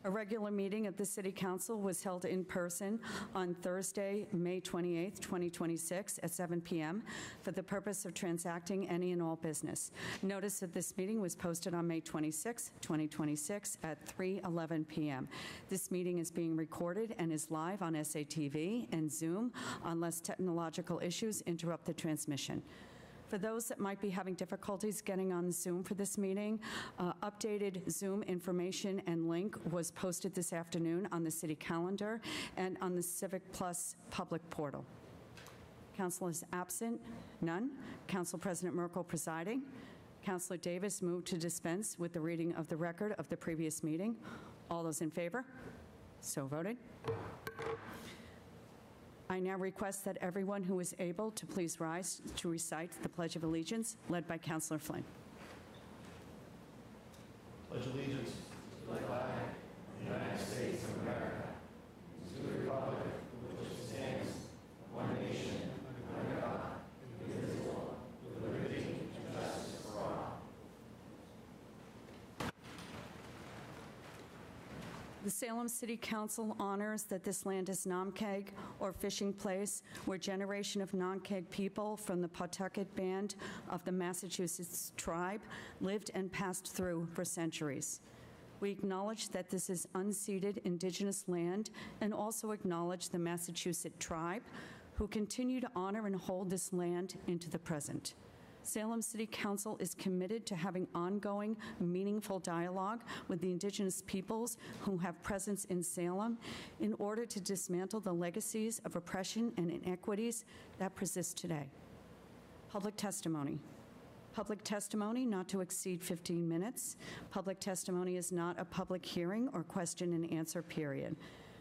A regular meeting of the City Council was held in person on Thursday, May 28, 2026, at 7 p.m. for the purpose of transacting any and all business. Notice of this meeting was posted on May 26, 2026, at 3:11 p.m. This meeting is being recorded and is live on SATV and Zoom unless technological issues interrupt the transmission. For those that might be having difficulties getting on Zoom for this meeting, updated Zoom information and link was posted this afternoon on the city calendar and on the Civic Plus public portal. Council is absent? None. Council President Merkel presiding. Councilor Davis moved to dispense with the reading of the record of the previous meeting. All those in favor? So voted. I now request that everyone who is able to please rise to recite the Pledge of Allegiance, led by Councilor Flynn. Pledge allegiance to the flag of the United States of America, to the republic for which it stands, one nation, under God, indivisible, with liberty and justice for all. The Salem City Council honors that this land is Namkeg, or fishing place, where generation of Namkeg people from the Pawtucket Band of the Massachusetts tribe lived and passed through for centuries. We acknowledge that this is unceded indigenous land and also acknowledge the Massachusetts tribe who continue to honor and hold this land into the present. Salem City Council is committed to having ongoing, meaningful dialogue with the indigenous peoples who have presence in Salem in order to dismantle the legacies of oppression and inequities that persist today. Public testimony. Public testimony not to exceed 15 minutes. Public testimony is not a public hearing or question and answer period.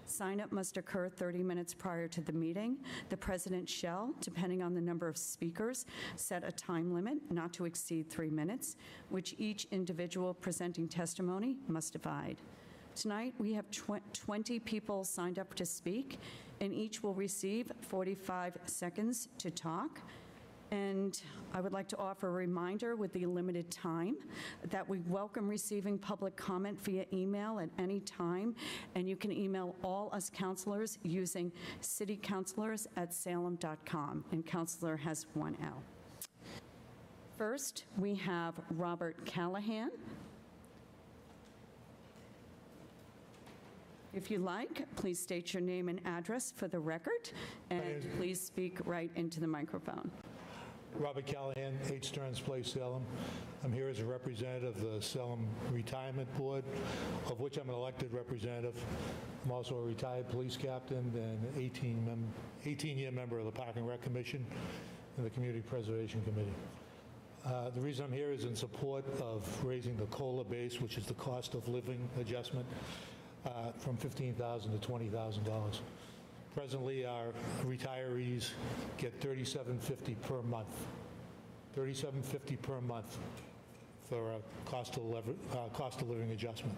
Sign-up must occur 30 minutes prior to the meeting. The president shall, depending on the number of speakers, set a time limit not to exceed 3 minutes, which each individual presenting testimony must divide. Tonight, we have 20 people signed up to speak, and each will receive 45 seconds to talk. And I would like to offer a reminder with the limited time that we welcome receiving public comment via email at any time, and you can email all us councilors using citycouncilors@salem.com, and councilor has one L. First, we have Robert Callahan. If you like, please state your name and address for the record, and please speak right into the microphone. Robert Callahan, 8 Stearns Place, Salem. I'm here as a representative of the Salem Retirement Board, of which I'm an elected representative. I'm also a retired police captain and an 18-year member of the Park and Rec Commission and the Community Preservation Committee. The reason I'm here is in support of raising the COLA base, which is the cost of living adjustment, from $15,000 to $20,000. Presently, our retirees get $37.50 per month. $37.50 per month for a cost of living adjustment.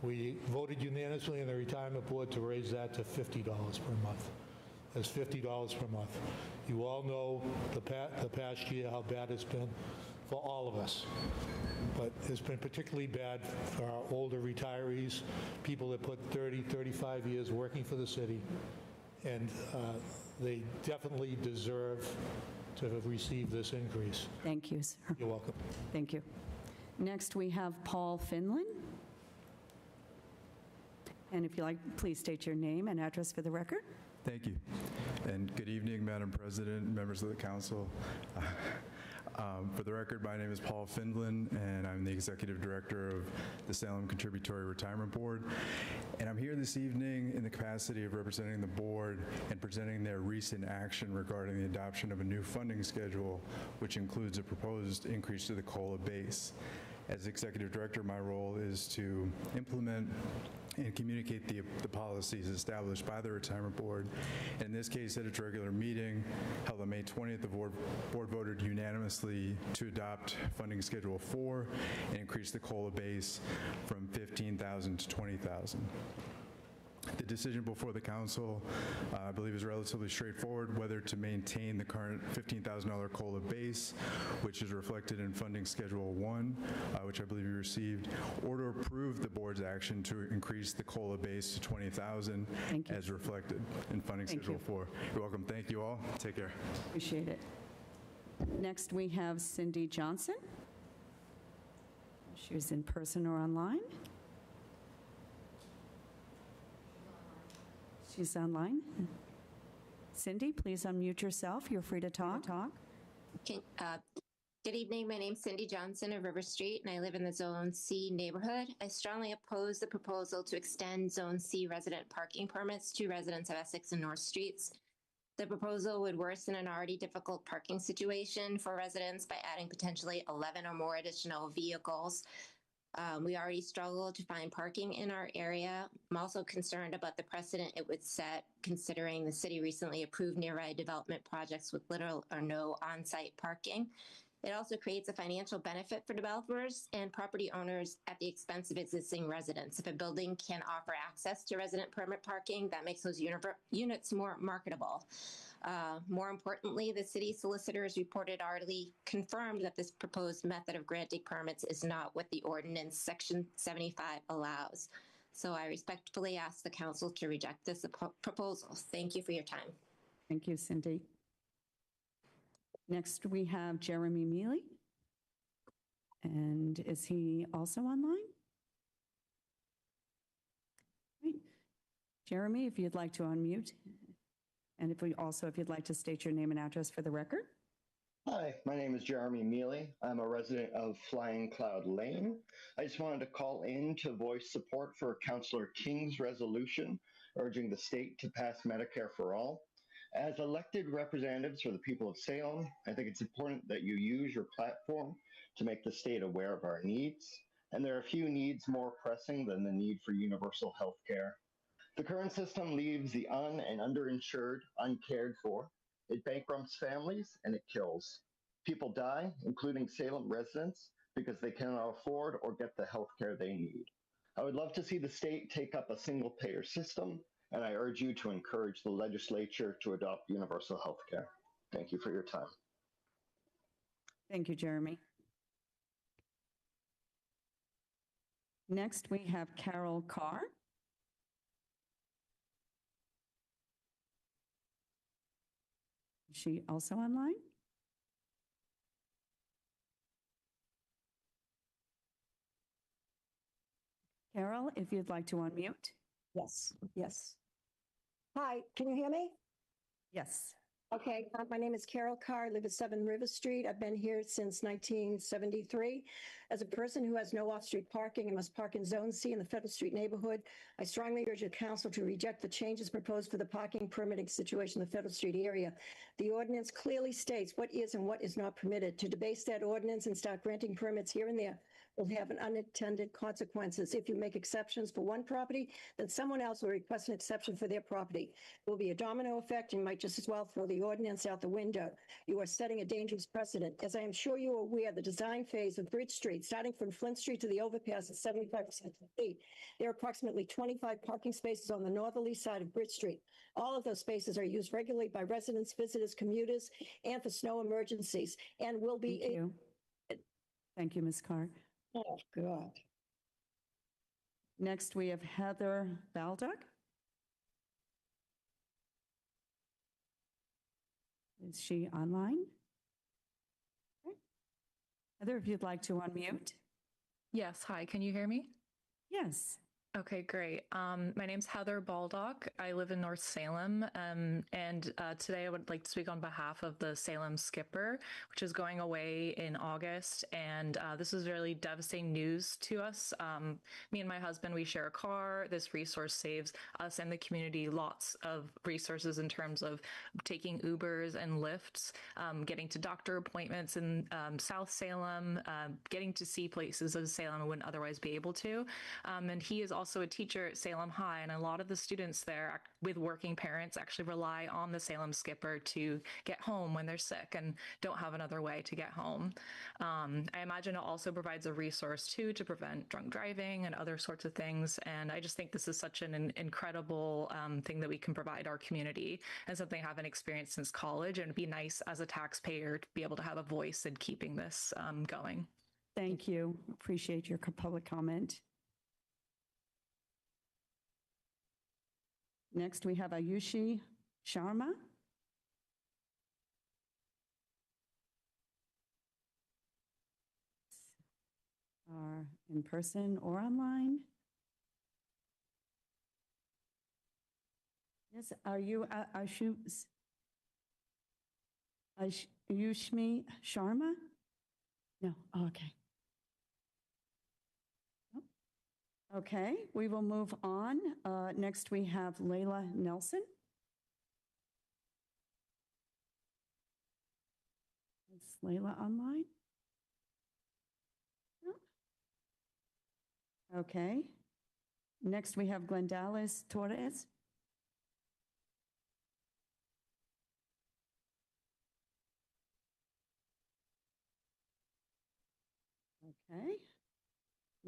We voted unanimously in the retirement board to raise that to $50 per month. That's $50 per month. You all know the past year how bad it's been for all of us. But it's been particularly bad for our older retirees, people that put 30, 35 years working for the city, and they definitely deserve to receive this increase. Thank you, sir. You're welcome. Thank you. Next, we have Paul Finlan. And if you like, please state your name and address for the record. Thank you. And good evening, Madam President, members of the council. For the record, my name is Paul Findlin, and I'm the Executive Director of the Salem Contributory Retirement Board. And I'm here this evening in the capacity of representing the board and presenting their recent action regarding the adoption of a new funding schedule, which includes a proposed increase to the COLA base. As Executive Director, my role is to implement and communicate the policies established by the Retirement Board. And in this case, at its regular meeting held on May 20th, the board voted unanimously to adopt Funding Schedule 4 and increase the COLA base from $15,000 to $20,000. The decision before the council, I believe, is relatively straightforward, whether to maintain the current $15,000 COLA base, which is reflected in Funding Schedule 1, which I believe you received, or to approve the board's action to increase the COLA base to $20,000 as reflected in Funding Schedule 4. You're welcome. Thank you all. Take care. Appreciate it. Next, we have Cindy Johnson. She was in person or online. She's online. Cindy, please unmute yourself. You're free to talk. Okay, good evening. My name's Cindy Johnson of River Street, and I live in the Zone C neighborhood. I strongly oppose the proposal to extend Zone C resident parking permits to residents of Essex and North Streets. The proposal would worsen an already difficult parking situation for residents by adding potentially 11 or more additional vehicles. We already struggle to find parking in our area. I'm also concerned about the precedent it would set, considering the city recently approved nearby development projects with little or no on-site parking. It also creates a financial benefit for developers and property owners at the expense of existing residents. If a building can offer access to resident permit parking, that makes those units more marketable. More importantly, the city solicitors reportedly confirmed that this proposed method of granting permits is not what the ordinance section 75 allows. So I respectfully ask the council to reject this proposal. Thank you for your time. Thank you, Cindy. Next, we have Jeremy Mealy. And is he also online? Right. Jeremy, if you'd like to unmute. And if you'd like to state your name and address for the record. Hi, my name is Jeremy Mealy. I'm a resident of Flying Cloud Lane. I just wanted to call in to voice support for Councillor King's resolution urging the state to pass Medicare for all. As elected representatives for the people of Salem, I think it's important that you use your platform to make the state aware of our needs. And there are few needs more pressing than the need for universal health care. The current system leaves the un- and underinsured uncared for. It bankrupts families and it kills. People die, including Salem residents, because they cannot afford or get the health care they need. I would love to see the state take up a single payer system, and I urge you to encourage the legislature to adopt universal health care. Thank you for your time. Thank you, Jeremy. Next, we have Carol Carr. Is she also online? Carol, if you'd like to unmute. Yes, yes. Hi, can you hear me? Yes. Okay, my name is Carol Carr. I live at 7 River Street. I've been here since 1973. As a person who has no off-street parking and must park in Zone C in the Federal Street neighborhood, I strongly urge the council to reject the changes proposed for the parking permitting situation in the Federal Street area. The ordinance clearly states what is and what is not permitted. To debase that ordinance and start granting permits here and there will have an unintended consequences. If you make exceptions for one property, then someone else will request an exception for their property. There will be a domino effect and might just as well throw the ordinance out the window. You are setting a dangerous precedent. As I am sure you are aware, the design phase of Bridge Street, starting from Flint Street to the overpass is 75% complete. There are approximately 25 parking spaces on the northerly side of Bridge Street. All of those spaces are used regularly by residents, visitors, commuters, and for snow emergencies, and will be... Thank you. Thank you, Ms. Carr. Oh, God. Next, we have Heather Baldock. Is she online? Okay. Heather, if you'd like to unmute. Yes. Hi. Can you hear me? Yes. Okay, great. My name's Heather Baldock. I live in North Salem, and today I would like to speak on behalf of the Salem Skipper, which is going away in August, and this is really devastating news to us. Me and my husband, we share a car. This resource saves us and the community lots of resources in terms of taking Ubers and Lyfts, getting to doctor appointments in South Salem, getting to see places of Salem I wouldn't otherwise be able to, and he is also also a teacher at Salem High, and a lot of the students there with working parents actually rely on the Salem Skipper to get home when they're sick and don't have another way to get home. I imagine it also provides a resource too to prevent drunk driving and other sorts of things. And I just think this is such an incredible thing that we can provide our community, and something I haven't experienced since college. And it'd be nice as a taxpayer to be able to have a voice in keeping this going. Thank you. Appreciate your public comment. Next, we have Ayushi Sharma. In person or online? Yes, are you Ayushmi Sharma? No, okay. Okay, we will move on. Next, we have Layla Nelson. Is Layla online? No. Okay. Next, we have Glendales Torres. Okay.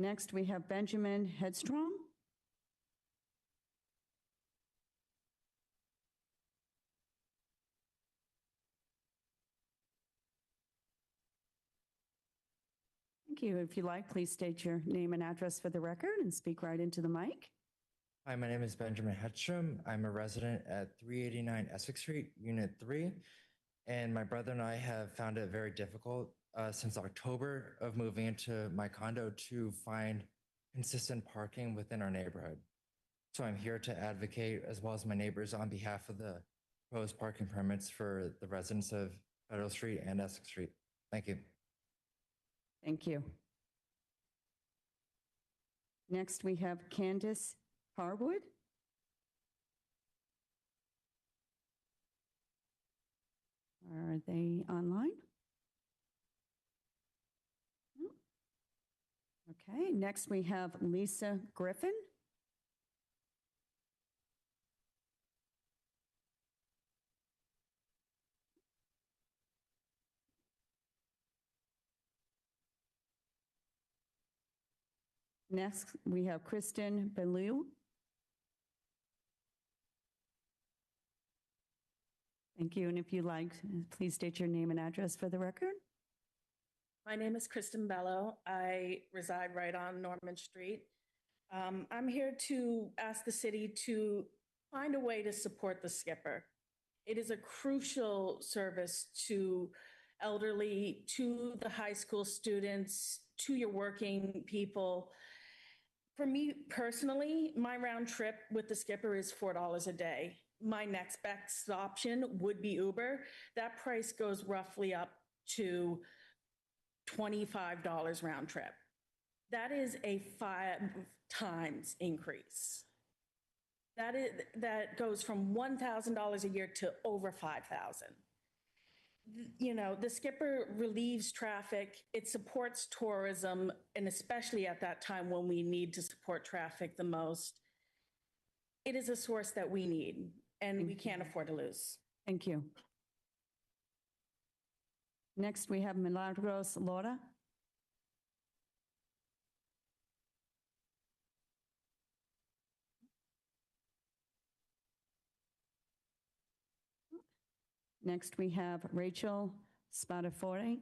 Next, we have Benjamin Headstrom. Thank you. If you like, please state your name and address for the record and speak right into the mic. Hi, my name is Benjamin Hedstrom. I'm a resident at 389 Essex Street, Unit 3, and my brother and I have found it very difficult since October of moving into my condo to find consistent parking within our neighborhood. So I'm here to advocate, as well as my neighbors, on behalf of the proposed parking permits for the residents of Federal Street and Essex Street. Thank you. Thank you. Next, we have Candace Harwood. Are they online? No. Okay, next we have Lisa Griffin. Next, we have Kristen Bellew. Thank you, and if you like, please state your name and address for the record. My name is Kristen Bello. I reside right on Norman Street. I'm here to ask the city to find a way to support the Skipper. It is a crucial service to elderly, to the high school students, to your working people. For me personally, my round trip with the Skipper is $4 a day. My next best option would be Uber. That price goes roughly up to $25 round trip. That is a 5 times increase. That goes from $1,000 a year to over $5,000. You know, the Skipper relieves traffic, it supports tourism, and especially at that time when we need to support traffic the most, it is a source that we need and we can't afford to lose. Thank you. Next, we have Milagros Laura. Next, we have Rachel Spadafore.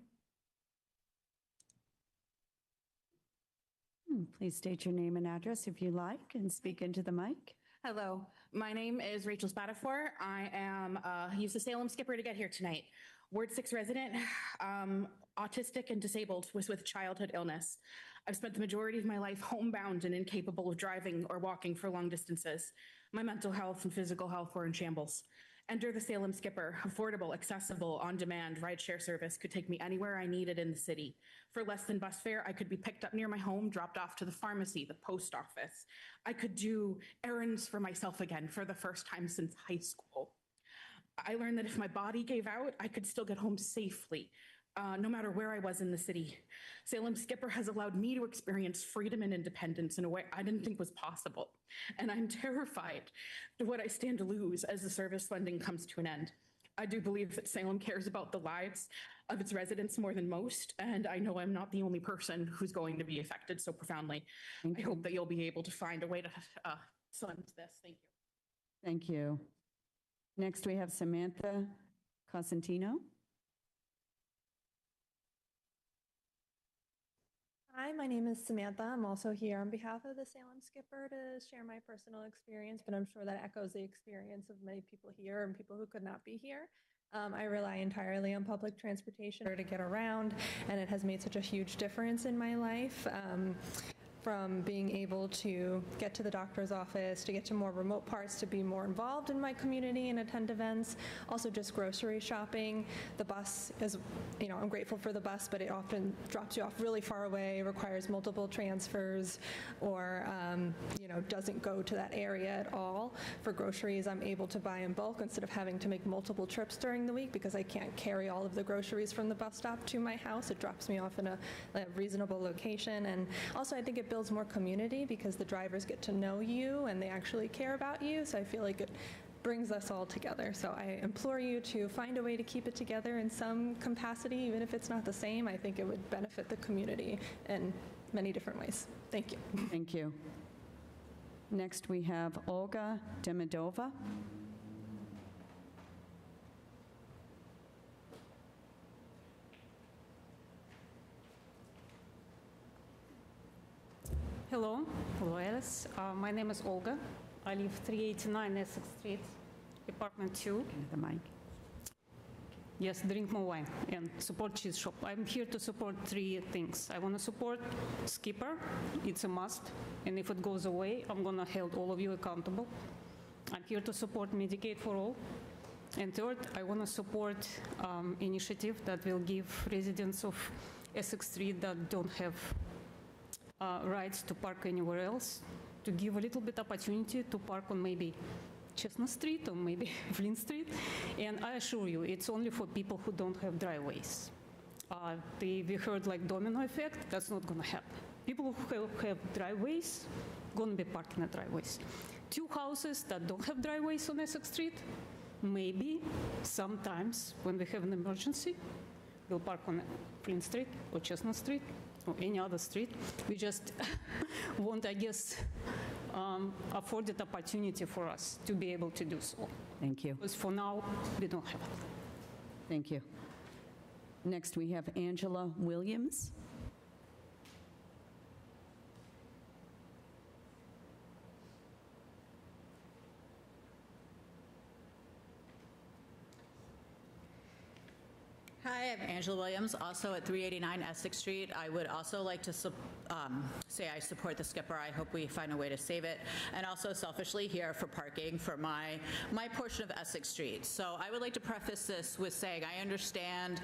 Please state your name and address if you like and speak into the mic. Hello, my name is Rachel Spadafore. I am used the Salem Skipper to get here tonight. Ward 6 resident, autistic and disabled with childhood illness. I've spent the majority of my life homebound and incapable of driving or walking for long distances. My mental health and physical health were in shambles. Enter the Salem Skipper, affordable, accessible, on-demand rideshare service could take me anywhere I needed in the city. For less than bus fare, I could be picked up near my home, dropped off to the pharmacy, the post office. I could do errands for myself again for the first time since high school. I learned that if my body gave out, I could still get home safely. no matter where I was in the city. Salem Skipper has allowed me to experience freedom and independence in a way I didn't think was possible. And I'm terrified to what I stand to lose as the service funding comes to an end. I do believe that Salem cares about the lives of its residents more than most, and I know I'm not the only person who's going to be affected so profoundly. I hope that you'll be able to find a way to fund this. Thank you. Thank you. Next, we have Samantha Cosentino. Hi, my name is Samantha. I'm also here on behalf of the Salem Skipper to share my personal experience, but I'm sure that echoes the experience of many people here and people who could not be here. I rely entirely on public transportation to get around, and it has made such a huge difference in my life. From being able to get to the doctor's office, to get to more remote parts, to be more involved in my community and attend events, also just grocery shopping. The bus is, I'm grateful for the bus, but it often drops you off really far away, requires multiple transfers, or, doesn't go to that area at all. For groceries, I'm able to buy in bulk instead of having to make multiple trips during the week because I can't carry all of the groceries from the bus stop to my house. It drops me off in a reasonable location. And also, I think it builds more community because the drivers get to know you and they actually care about you. So I feel like it brings us all together. So I implore you to find a way to keep it together in some capacity, even if it's not the same. I think it would benefit the community in many different ways. Thank you. Thank you. Next, we have Olga Demidova. Hello, Alice. My name is Olga. I live 389 Essex Street, apartment 2. The mic. Yes, drink more wine and support cheese shop. I'm here to support 3 things. I want to support Skipper. It's a must. And if it goes away, I'm going to hold all of you accountable. I'm here to support Medicaid for all. And third, I want to support initiative that will give residents of Essex Street that don't have rights to park anywhere else, to give a little bit opportunity to park on maybe Chestnut Street or maybe Flint Street. And I assure you, it's only for people who don't have driveways. We heard like domino effect, that's not gonna happen. People who have driveways, gonna be parking at driveways. 2 houses that don't have driveways on Essex Street, maybe sometimes when we have an emergency, we'll park on Flint Street or Chestnut Street or any other street. We just want, I guess, afforded opportunity for us to be able to do so. Thank you. Because for now, we don't have it. Thank you. Next, we have Angela Williams. Hi, I'm Angela Williams, also at 389 Essex Street. I would also like to say I support the Skipper. I hope we find a way to save it. And also selfishly here for parking for my portion of Essex Street. So I would like to preface this with saying I understand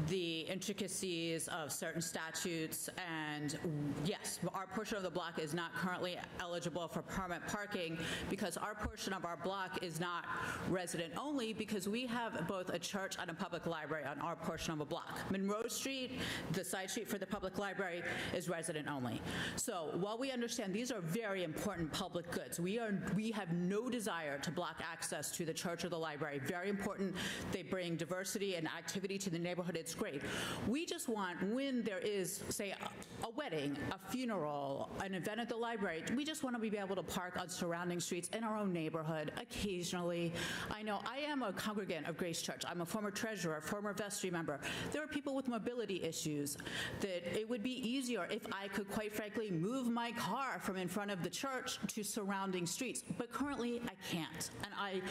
the intricacies of certain statutes, and yes, our portion of the block is not currently eligible for permanent parking because our portion of our block is not resident only because we have both a church and a public library on our portion of a block. Monroe Street, the side street for the public library, is resident only. So while we understand these are very important public goods, we have no desire to block access to the church or the library. Very important. They bring diversity and activity to the neighborhood. It's great. We just want, when there is, say, a wedding, a funeral, an event at the library, we just want to be able to park on surrounding streets in our own neighborhood occasionally. I know I am a congregant of Grace Church. I'm a former treasurer, former vestry member. There are people with mobility issues that it would be easier if I could, quite frankly, move my car from in front of the church to surrounding streets. But currently, I can't. And I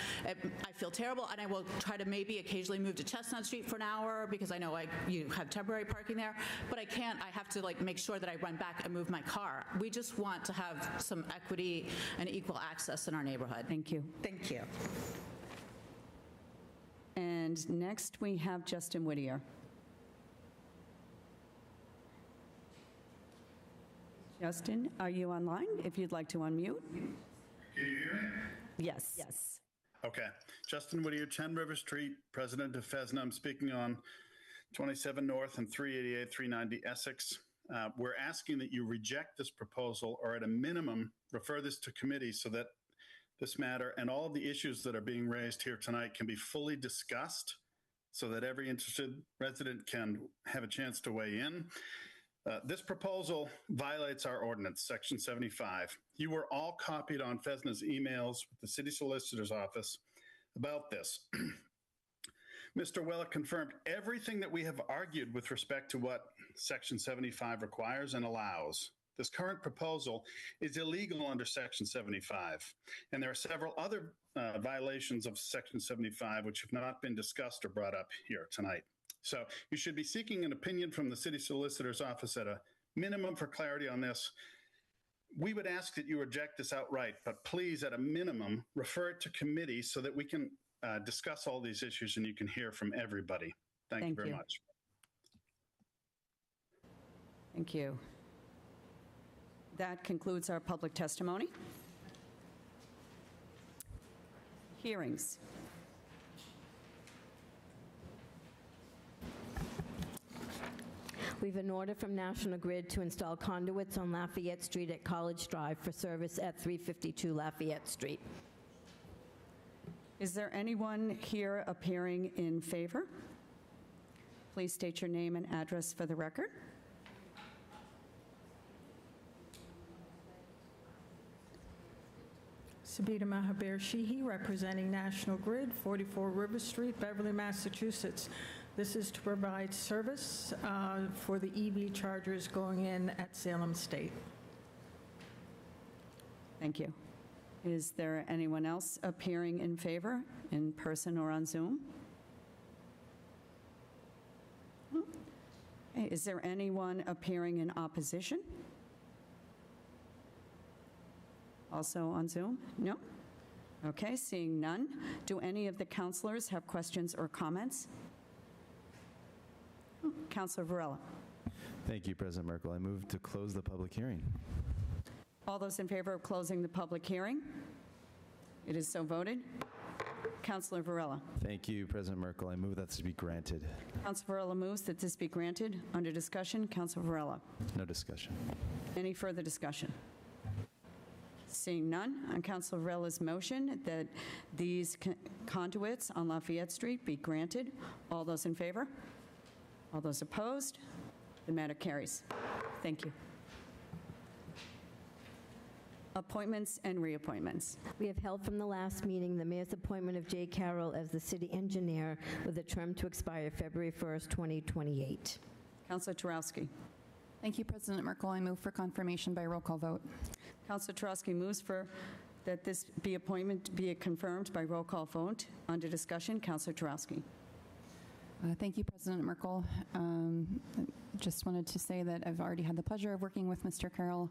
feel terrible, and I will try to maybe occasionally move to Chestnut Street for an hour because I know you have temporary parking there, but I can't. I have to make sure that I run back and move my car. We just want to have some equity and equal access in our neighborhood. Thank you. Thank you. And next, we have Justin Whittier. Justin, are you online? If you'd like to unmute. Can you hear me? Yes. Yes. Okay. Justin Whittier, 10 River Street, president of FESNA. I'm speaking on 27 North and 388, 390 Essex. We're asking that you reject this proposal or at a minimum refer this to committee so that this matter and all of the issues that are being raised here tonight can be fully discussed so that every interested resident can have a chance to weigh in. This proposal violates our ordinance, Section 75. You were all copied on Fesna's emails with the City Solicitor's Office about this. Mr. Weller confirmed everything that we have argued with respect to what Section 75 requires and allows. This current proposal is illegal under Section 75, and there are several other violations of Section 75 which have not been discussed or brought up here tonight. So you should be seeking an opinion from the City Solicitor's Office at a minimum for clarity on this. We would ask that you reject this outright, but please, at a minimum, refer it to committee so that we can discuss all these issues and you can hear from everybody. Thank you very much. Thank you. That concludes our public testimony. Hearings. We have an order from National Grid to install conduits on Lafayette Street at College Drive for service at 352 Lafayette Street. Is there anyone here appearing in favor? Please state your name and address for the record. Sabita Mahaber Sheehy, representing National Grid, 44 River Street, Beverly, Massachusetts. This is to provide service for the EV chargers going in at Salem State. Thank you. Is there anyone else appearing in favor, in person or on Zoom? Okay. Is there anyone appearing in opposition? Also on Zoom? No? Okay, seeing none. Do any of the councilors have questions or comments? Councilor Varela. Thank you, President Merkel. I move to close the public hearing. All those in favor of closing the public hearing? It is so voted. Councilor Varela. Thank you, President Merkel. I move that this be granted. Councilor Varela moves that this be granted. Under discussion, Councilor Varela. No discussion. Any further discussion? Seeing none, on Councilor Varela's motion that these conduits on Lafayette Street be granted, all those in favor? All those opposed? The matter carries. Thank you. Appointments and reappointments. We have held from the last meeting the mayor's appointment of Jay Carroll as the city engineer with a term to expire February 1st, 2028. Councilor Turowski. Thank you, President Merkel. I move for confirmation by roll call vote. Councilor Turowski moves for that this appointment be confirmed by roll call vote. Under discussion, Councilor Turowski. Thank you, President Merkel. Just wanted to say that I've already had the pleasure of working with Mr. Carroll.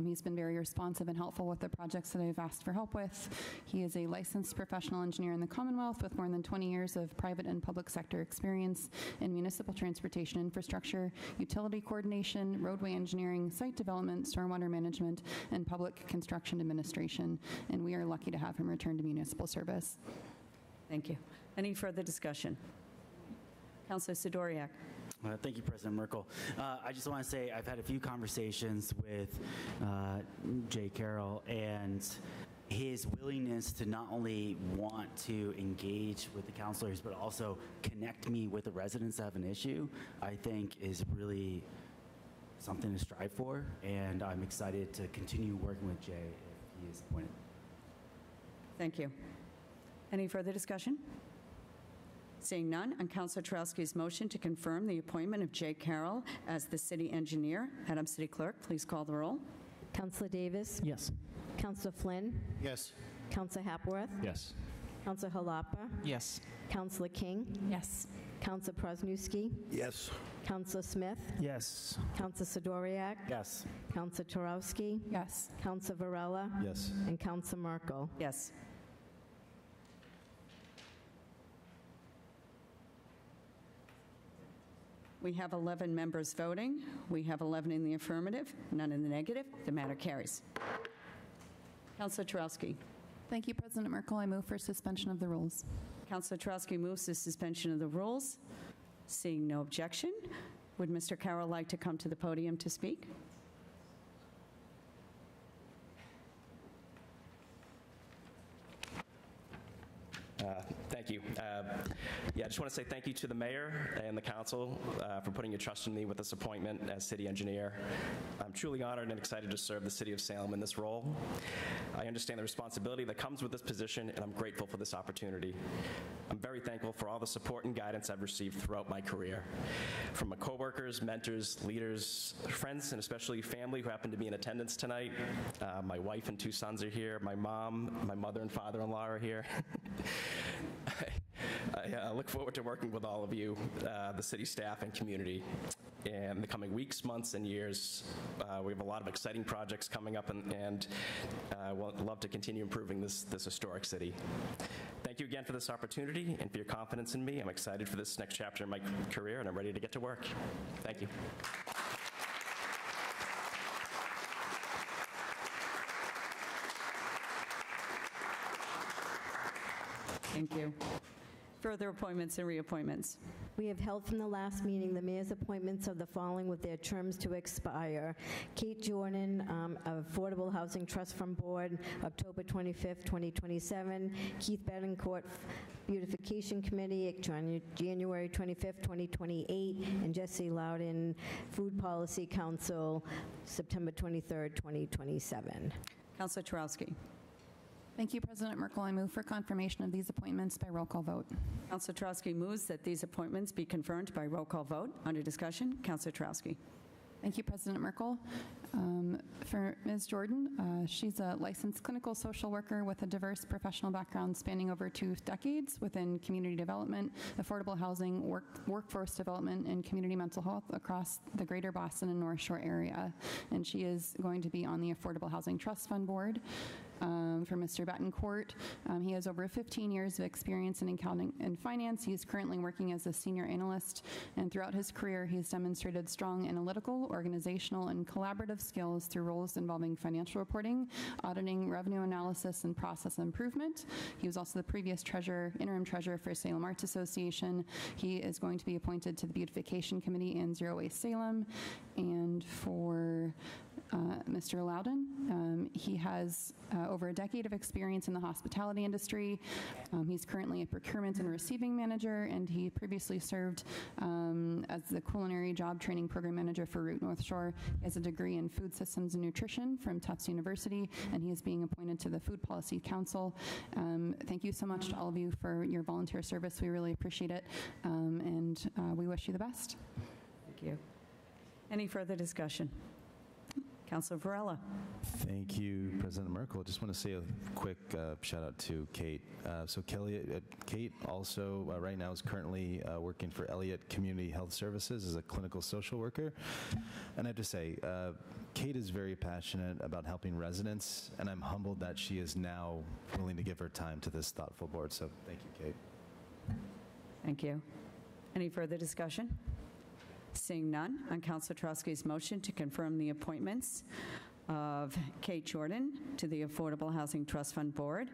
He's been very responsive and helpful with the projects that I've asked for help with. He is a licensed professional engineer in the Commonwealth with more than 20 years of private and public sector experience in municipal transportation infrastructure, utility coordination, roadway engineering, site development, stormwater management, and public construction administration. And we are lucky to have him return to municipal service. Thank you. Any further discussion? Councilor Sidoriak. Thank you, President Merkel. I just want to say I've had a few conversations with Jay Carroll, and his willingness to not only want to engage with the councilors, but also connect me with the residents that have an issue, I think is really something to strive for, and I'm excited to continue working with Jay if he is appointed. Thank you. Any further discussion? Seeing none, on Councilor Turowski's motion to confirm the appointment of Jay Carroll as the city engineer, Madam City Clerk, please call the roll. Councilor Davis? Yes. Councilor Flynn? Yes. Councilor Hapworth? Yes. Councilor Halapa? Yes. Councilor King? Yes. Councilor Prosnewski? Yes. Councilor Smith? Yes. Councilor Sidoriak? Yes. Councilor Turowski? Yes. Councilor Varela? Yes. And Councilor Merkel? Yes. We have 11 members voting. We have 11 in the affirmative, none in the negative. The matter carries. Councilor Turowski. Thank you, President Merkel. I move for suspension of the rules. Councilor Turowski moves the suspension of the rules. Seeing no objection, would Mr. Carroll like to come to the podium to speak? Thank you. I just want to say thank you to the mayor and the council for putting your trust in me with this appointment as city engineer. I'm truly honored and excited to serve the city of Salem in this role. I understand the responsibility that comes with this position, and I'm grateful for this opportunity. I'm very thankful for all the support and guidance I've received throughout my career, from my coworkers, mentors, leaders, friends, and especially family who happen to be in attendance tonight. My wife and 2 sons are here. My mom, my mother and father-in-law are here. I look forward to working with all of you, the city staff and community, in the coming weeks, months, and years. We have a lot of exciting projects coming up, and I would love to continue improving this historic city. Thank you again for this opportunity and for your confidence in me. I'm excited for this next chapter in my career, and I'm ready to get to work. Thank you. Thank you. Further appointments and reappointments. We have held from the last meeting the mayor's appointments of the following with their terms to expire. Kate Jordan, Affordable Housing Trust Fund Board, October 25th, 2027. Keith Betancourt, Beautification Committee, January 25th, 2028. And Jesse Loudon, Food Policy Council, September 23rd, 2027. Councilor Turowski. Thank you, President Merkel. I move for confirmation of these appointments by roll call vote. Councilor Turowski moves that these appointments be confirmed by roll call vote. Under discussion, Councilor Turowski. Thank you, President Merkel. For Ms. Jordan, she's a licensed clinical social worker with a diverse professional background spanning over 2 decades within community development, affordable housing, workforce development, and community mental health across the greater Boston and North Shore area. And she is going to be on the Affordable Housing Trust Fund Board. For Mr. Betancourt, he has over 15 years of experience in accounting and finance. He's currently working as a senior analyst, and throughout his career, he's demonstrated strong analytical, organizational, and collaborative skills through roles involving financial reporting, auditing, revenue analysis, and process improvement. He was also the previous interim treasurer for Salem Arts Association. He is going to be appointed to the Beautification Committee in Zero Waste Salem. And for Mr. Loudon, he has over a decade of experience in the hospitality industry. He's currently a procurement and receiving manager, and he previously served as the culinary job training program manager for Root North Shore. He has a degree in food systems and nutrition from Tufts University, and he is being appointed to the Food Policy Council. Thank you so much to all of you for your volunteer service. We really appreciate it, and we wish you the best. Thank you. Any further discussion? Councilor Varela. Thank you, President Merkel. Just want to say a quick shout out to Kate. Kate also right now is currently working for Elliott Community Health Services as a clinical social worker. And I have to say, Kate is very passionate about helping residents, and I'm humbled that she is now willing to give her time to this thoughtful board. So thank you, Kate. Thank you. Any further discussion? Seeing none, on Councilor Turowski's motion to confirm the appointments of Kate Jordan to the Affordable Housing Trust Fund Board,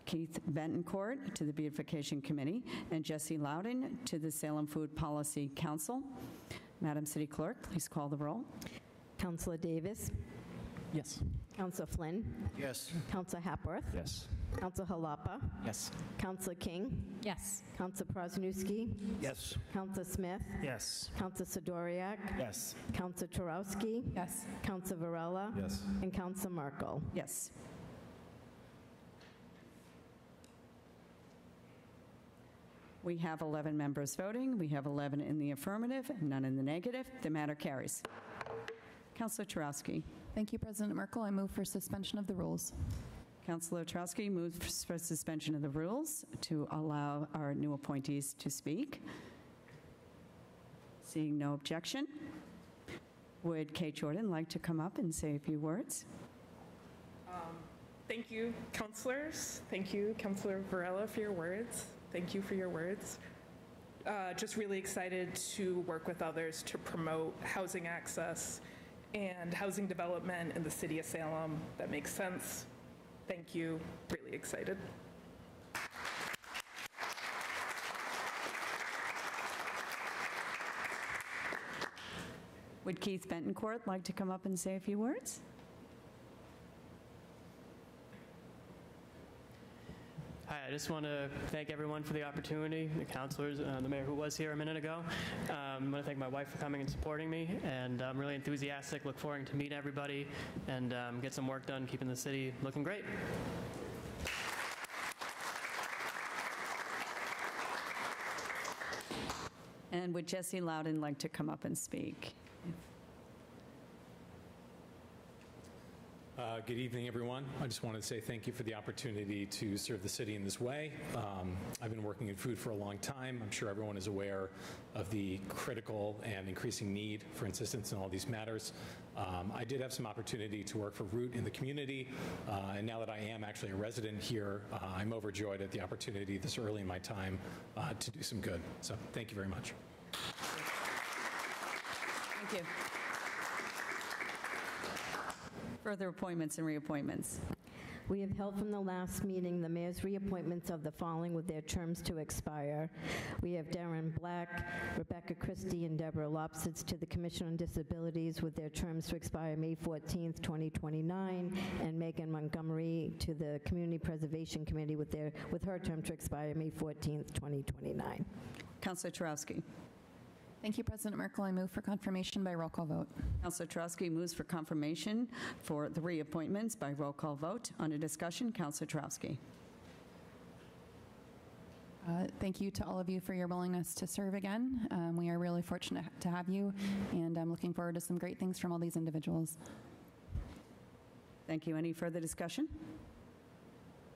Keith Betancourt to the Beautification Committee, and Jesse Loudon to the Salem Food Policy Council. Madam City Clerk, please call the roll. Councilor Davis. Yes. Councilor Flynn. Yes. Councilor Hapworth. Yes. Councilor Halapa. Yes. Councilor King. Yes. Councilor Prosnewski. Yes. Councilor Smith. Yes. Councilor Sidoriak. Yes. Councilor Turowski. Yes. Councilor Varela. Yes. And Councilor Merkel. Yes. We have 11 members voting. We have 11 in the affirmative, none in the negative. The matter carries. Councilor Turowski. Thank you, President Merkel. I move for suspension of the rules. Councilor Turowski moves for suspension of the rules to allow our new appointees to speak. Seeing no objection, would Kate Jordan like to come up and say a few words? Thank you, councilors. Thank you, Councilor Varela, for your words. Thank you for your words. Just really excited to work with others to promote housing access and housing development in the city of Salem that makes sense. Thank you. Really excited. Would Keith Bentoncourt like to come up and say a few words? Hi, I just want to thank everyone for the opportunity, the counselors, the mayor who was here a minute ago. I want to thank my wife for coming and supporting me, and I'm really enthusiastic, look forward to meet everybody and get some work done, keeping the city looking great. And would Jesse Loudon like to come up and speak? Good evening, everyone. I just wanted to say thank you for the opportunity to serve the city in this way. I've been working in food for a long time. I'm sure everyone is aware of the critical and increasing need for assistance in all these matters. I did have some opportunity to work for Root in the community, and now that I am actually a resident here, I'm overjoyed at the opportunity this early in my time to do some good. So thank you very much. Thank you. Further appointments and reappointments. We have held from the last meeting the mayor's reappointments of the following with their terms to expire. We have Darren Black, Rebecca Christie, and Deborah Lopsitz to the Commission on Disabilities with their terms to expire May 14th, 2029, and Megan Montgomery to the Community Preservation Committee with her term to expire May 14th, 2029. Councilor Turowski. Thank you, President Merkel. I move for confirmation by roll call vote. Councilor Turowski moves for confirmation for the reappointments by roll call vote. Under discussion, Councilor Turowski. Thank you to all of you for your willingness to serve again. We are really fortunate to have you, and I'm looking forward to some great things from all these individuals. Thank you. Any further discussion?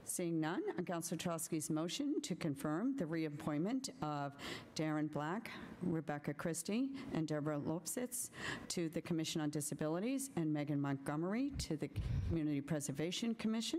Seeing none, on Councilor Turowski's motion to confirm the reappointment of Darren Black, Rebecca Christie, and Deborah Lopsitz to the Commission on Disabilities, and Megan Montgomery to the Community Preservation Committee.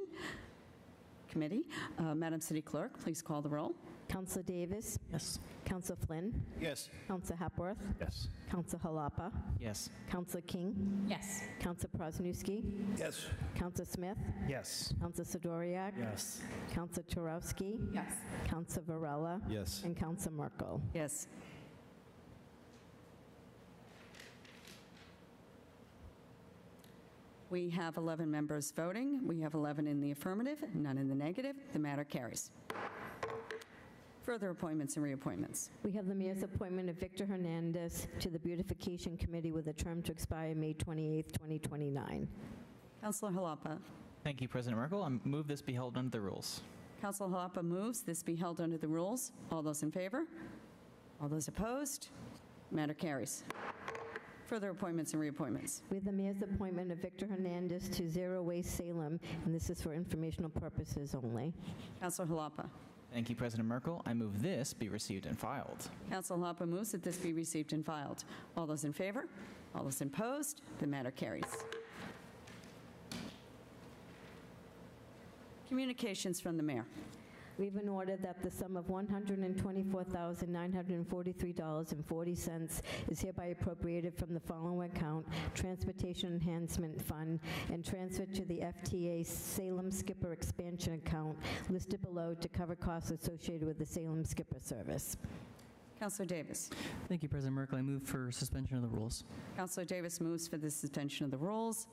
Madam City Clerk, please call the roll. Councilor Davis? Yes. Councilor Flynn? Yes. Councilor Hepworth? Yes. Councilor Halapa? Yes. Councilor King? Yes. Councilor Prosnewski? Yes. Councilor Smith? Yes. Councilor Sidoriak? Yes. Councilor Turowski? Yes. Councilor Varela? Yes. And Councilor Merkel. Yes. We have 11 members voting. We have 11 in the affirmative, none in the negative. The matter carries. Further appointments and reappointments. We have the mayor's appointment of Victor Hernandez to the Beautification Committee with a term to expire May 28th, 2029. Councilor Halapa. Thank you, President Merkel. I move this be held under the rules. Councilor Halapa moves this be held under the rules. All those in favor? All those opposed? Matter carries. Further appointments and reappointments. We have the mayor's appointment of Victor Hernandez to Zero Waste Salem, and this is for informational purposes only. Councilor Halapa. Thank you, President Merkel. I move this be received and filed. Councilor Halapa moves that this be received and filed. All those in favor? All those opposed? The matter carries. Communications from the mayor. We have an order that the sum of $124,943.40 is hereby appropriated from the following account, Transportation Enhancement Fund, and transferred to the FTA Salem Skipper Expansion account listed below to cover costs associated with the Salem Skipper service. Councilor Davis. Thank you, President Merkel. I move for suspension of the rules. Councilor Davis moves for the suspension of the rules.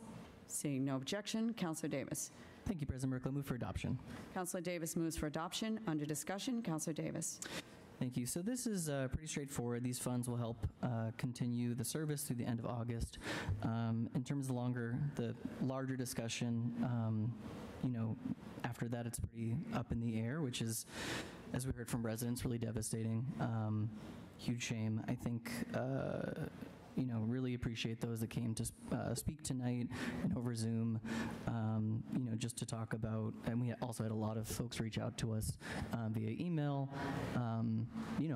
Seeing no objection, Councilor Davis. Thank you, President Merkel. I move for adoption. Councilor Davis moves for adoption. Under discussion, Councilor Davis. Thank you. So this is pretty straightforward. These funds will help continue the service through the end of August. In terms of the larger discussion, after that it's pretty up in the air, which is, as we heard from residents, really devastating. Huge shame. I think really appreciate those that came to speak tonight and over Zoom, just to talk about, and we also had a lot of folks reach out to us via email,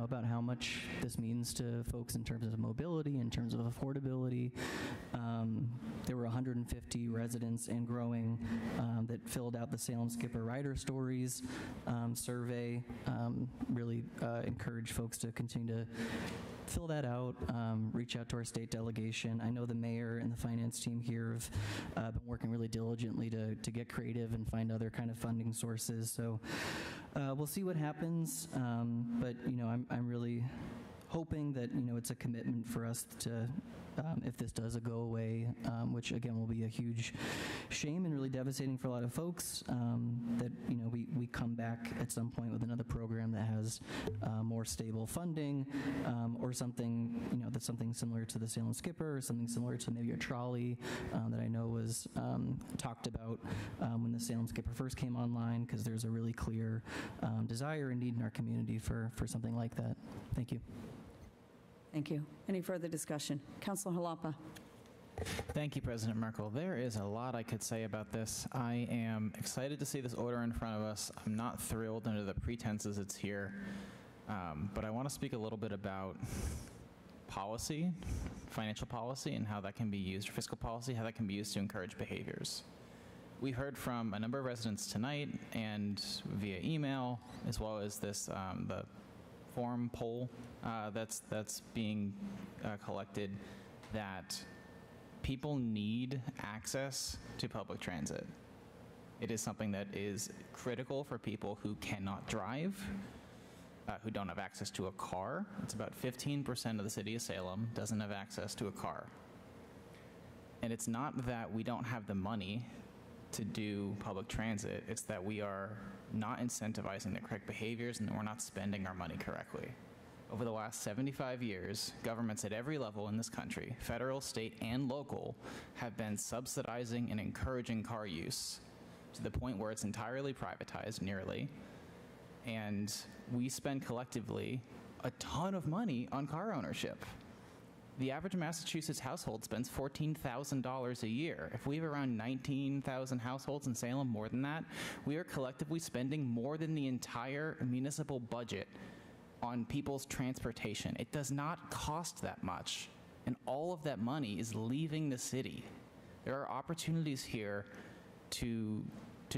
about how much this means to folks in terms of mobility, in terms of affordability. There were 150 residents and growing that filled out the Salem Skipper Rider Stories survey. Really encourage folks to continue to fill that out, reach out to our state delegation. I know the mayor and the finance team here have been working really diligently to get creative and find other kind of funding sources. So we'll see what happens, but I'm really hoping that, it's a commitment for us to, if this does go away, which again will be a huge shame and really devastating for a lot of folks, that, we come back at some point with another program that has more stable funding, or something, that's something similar to the Salem Skipper, or something similar to maybe a trolley that I know was talked about when the Salem Skipper first came online, because there's a really clear desire and need in our community for something like that. Thank you. Thank you. Any further discussion? Councilor Jalapa. Thank you, President Merkel. There is a lot I could say about this. I am excited to see this order in front of us. I'm not thrilled under the pretenses it's here, but I want to speak a little bit about policy, financial policy, and how that can be used, or fiscal policy, how that can be used to encourage behaviors. We heard from a number of residents tonight and via email, as well as this the forum poll that's being collected, that people need access to public transit. It is something that is critical for people who cannot drive, who don't have access to a car. It's about 15% of the city of Salem doesn't have access to a car. And it's not that we don't have the money to do public transit, it's that we are not incentivizing the correct behaviors and we're not spending our money correctly. Over the last 75 years, governments at every level in this country, federal, state, and local, have been subsidizing and encouraging car use to the point where it's entirely privatized, nearly. And we spend collectively a ton of money on car ownership. The average Massachusetts household spends $14,000 a year. If we have around 19,000 households in Salem, more than that, we are collectively spending more than the entire municipal budget on people's transportation. It does not cost that much, and all of that money is leaving the city. There are opportunities here to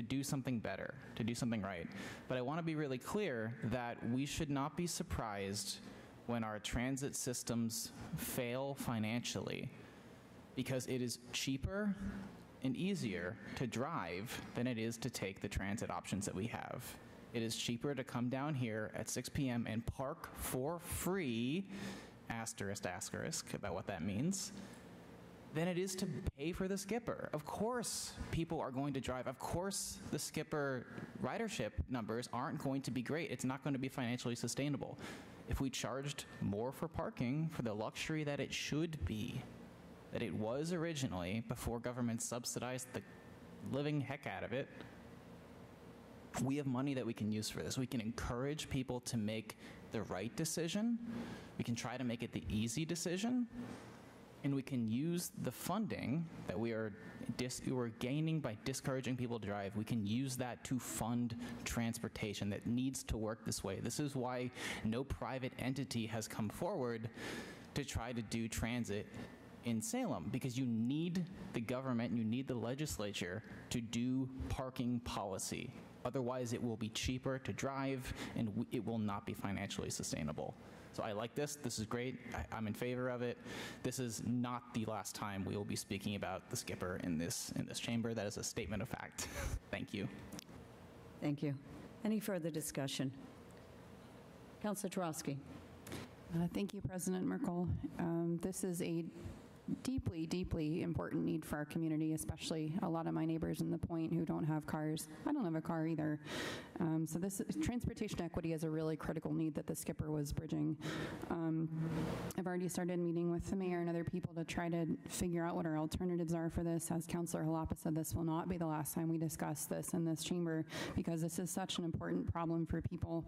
do something better, to do something right. But I want to be really clear that we should not be surprised when our transit systems fail financially, because it is cheaper and easier to drive than it is to take the transit options that we have. It is cheaper to come down here at 6 p.m. and park for free, asterisk, asterisk, about what that means, than it is to pay for the Skipper. Of course, people are going to drive. Of course, the Skipper ridership numbers aren't going to be great. It's not going to be financially sustainable. If we charged more for parking for the luxury that it should be, that it was originally before government subsidized the living heck out of it, we have money that we can use for this. We can encourage people to make the right decision. We can try to make it the easy decision. And we can use the funding that we're gaining by discouraging people to drive. We can use that to fund transportation that needs to work this way. This is why no private entity has come forward to try to do transit in Salem, because you need the government, you need the legislature to do parking policy. Otherwise, it will be cheaper to drive and it will not be financially sustainable. So I like this. This is great. I'm in favor of it. This is not the last time we will be speaking about the Skipper in this chamber. That is a statement of fact. Thank you. Thank you. Any further discussion? Councilor Turoski. Thank you, President Merkel. This is a deeply, deeply important need for our community, especially a lot of my neighbors in the Point who don't have cars. I don't have a car either. So this transportation equity is a really critical need that the Skipper was bridging. I've already started meeting with the mayor and other people to try to figure out what our alternatives are for this. As Councilor Jalapa said, this will not be the last time we discuss this in this chamber, because this is such an important problem for people.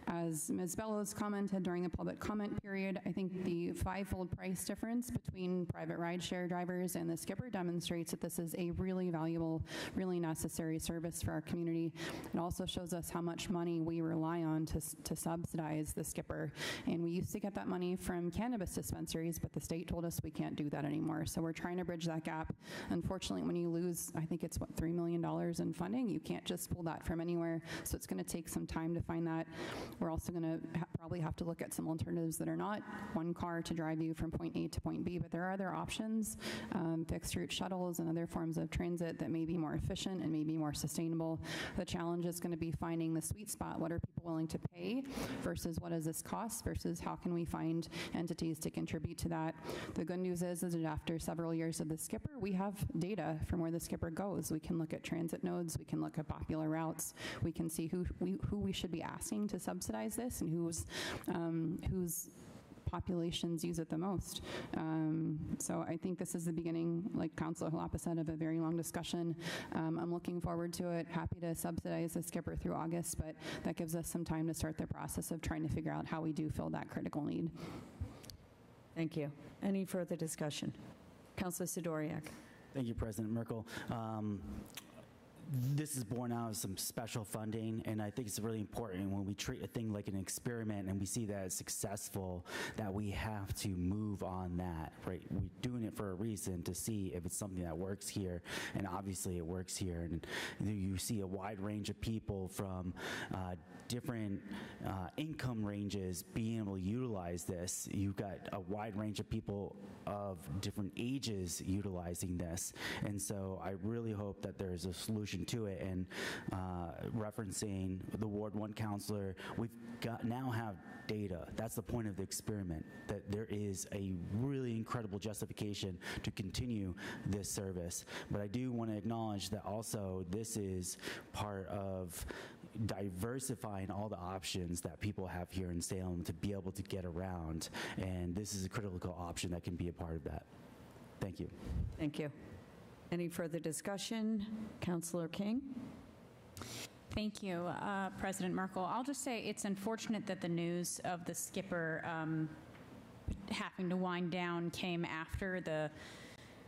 As Ms. Bellows commented during the public comment period, I think the fivefold price difference between private rideshare drivers and the Skipper demonstrates that this is a really valuable, really necessary service for our community. It also shows us how much money we rely on to subsidize the Skipper. And we used to get that money from cannabis dispensaries, but the state told us we can't do that anymore. So we're trying to bridge that gap. Unfortunately, when you lose, I think it's $3 million in funding, you can't just pull that from anywhere. So it's going to take some time to find that. We're also going to probably have to look at some alternatives that are not one car to drive you from point A to point B, but there are other other options, fixed route shuttles and other forms of transit that may be more efficient and may be more sustainable. The challenge is going to be finding the sweet spot. What are people willing to pay versus what does this cost versus how can we find entities to contribute to that? The good news is that after several years of the Skipper, we have data from where the Skipper goes. We can look at transit nodes, we can look at popular routes, we can see who we should be asking to subsidize this and whose populations use it the most. So I think this is the beginning, like Councilor Jalapa said, of a very long discussion. I'm looking forward to it, happy to subsidize the Skipper through August, but that gives us some time to start the process of trying to figure out how we do fill that critical need. Thank you. Any further discussion? Councilor Sidoriak. Thank you, President Merkel. This is born out of some special funding, and I think it's really important when we treat a thing like an experiment and we see that it's successful, that we have to move on that, right? We're doing it for a reason to see if it's something that works here, and obviously it works here. And you see a wide range of people from different income ranges being able to utilize this. You've got a wide range of people of different ages utilizing this, and so I really hope that there's a solution to it. And referencing the Ward 1 councilor, we've now have data. That's the point of the experiment, that there is a really incredible justification to continue this service. But I do want to acknowledge that also this is part of diversifying all the options that people have here in Salem to be able to get around, and this is a critical option that can be a part of that. Thank you. Thank you. Any further discussion? Councilor King? Thank you, President Merkel. I'll just say it's unfortunate that the news of the Skipper having to wind down came after the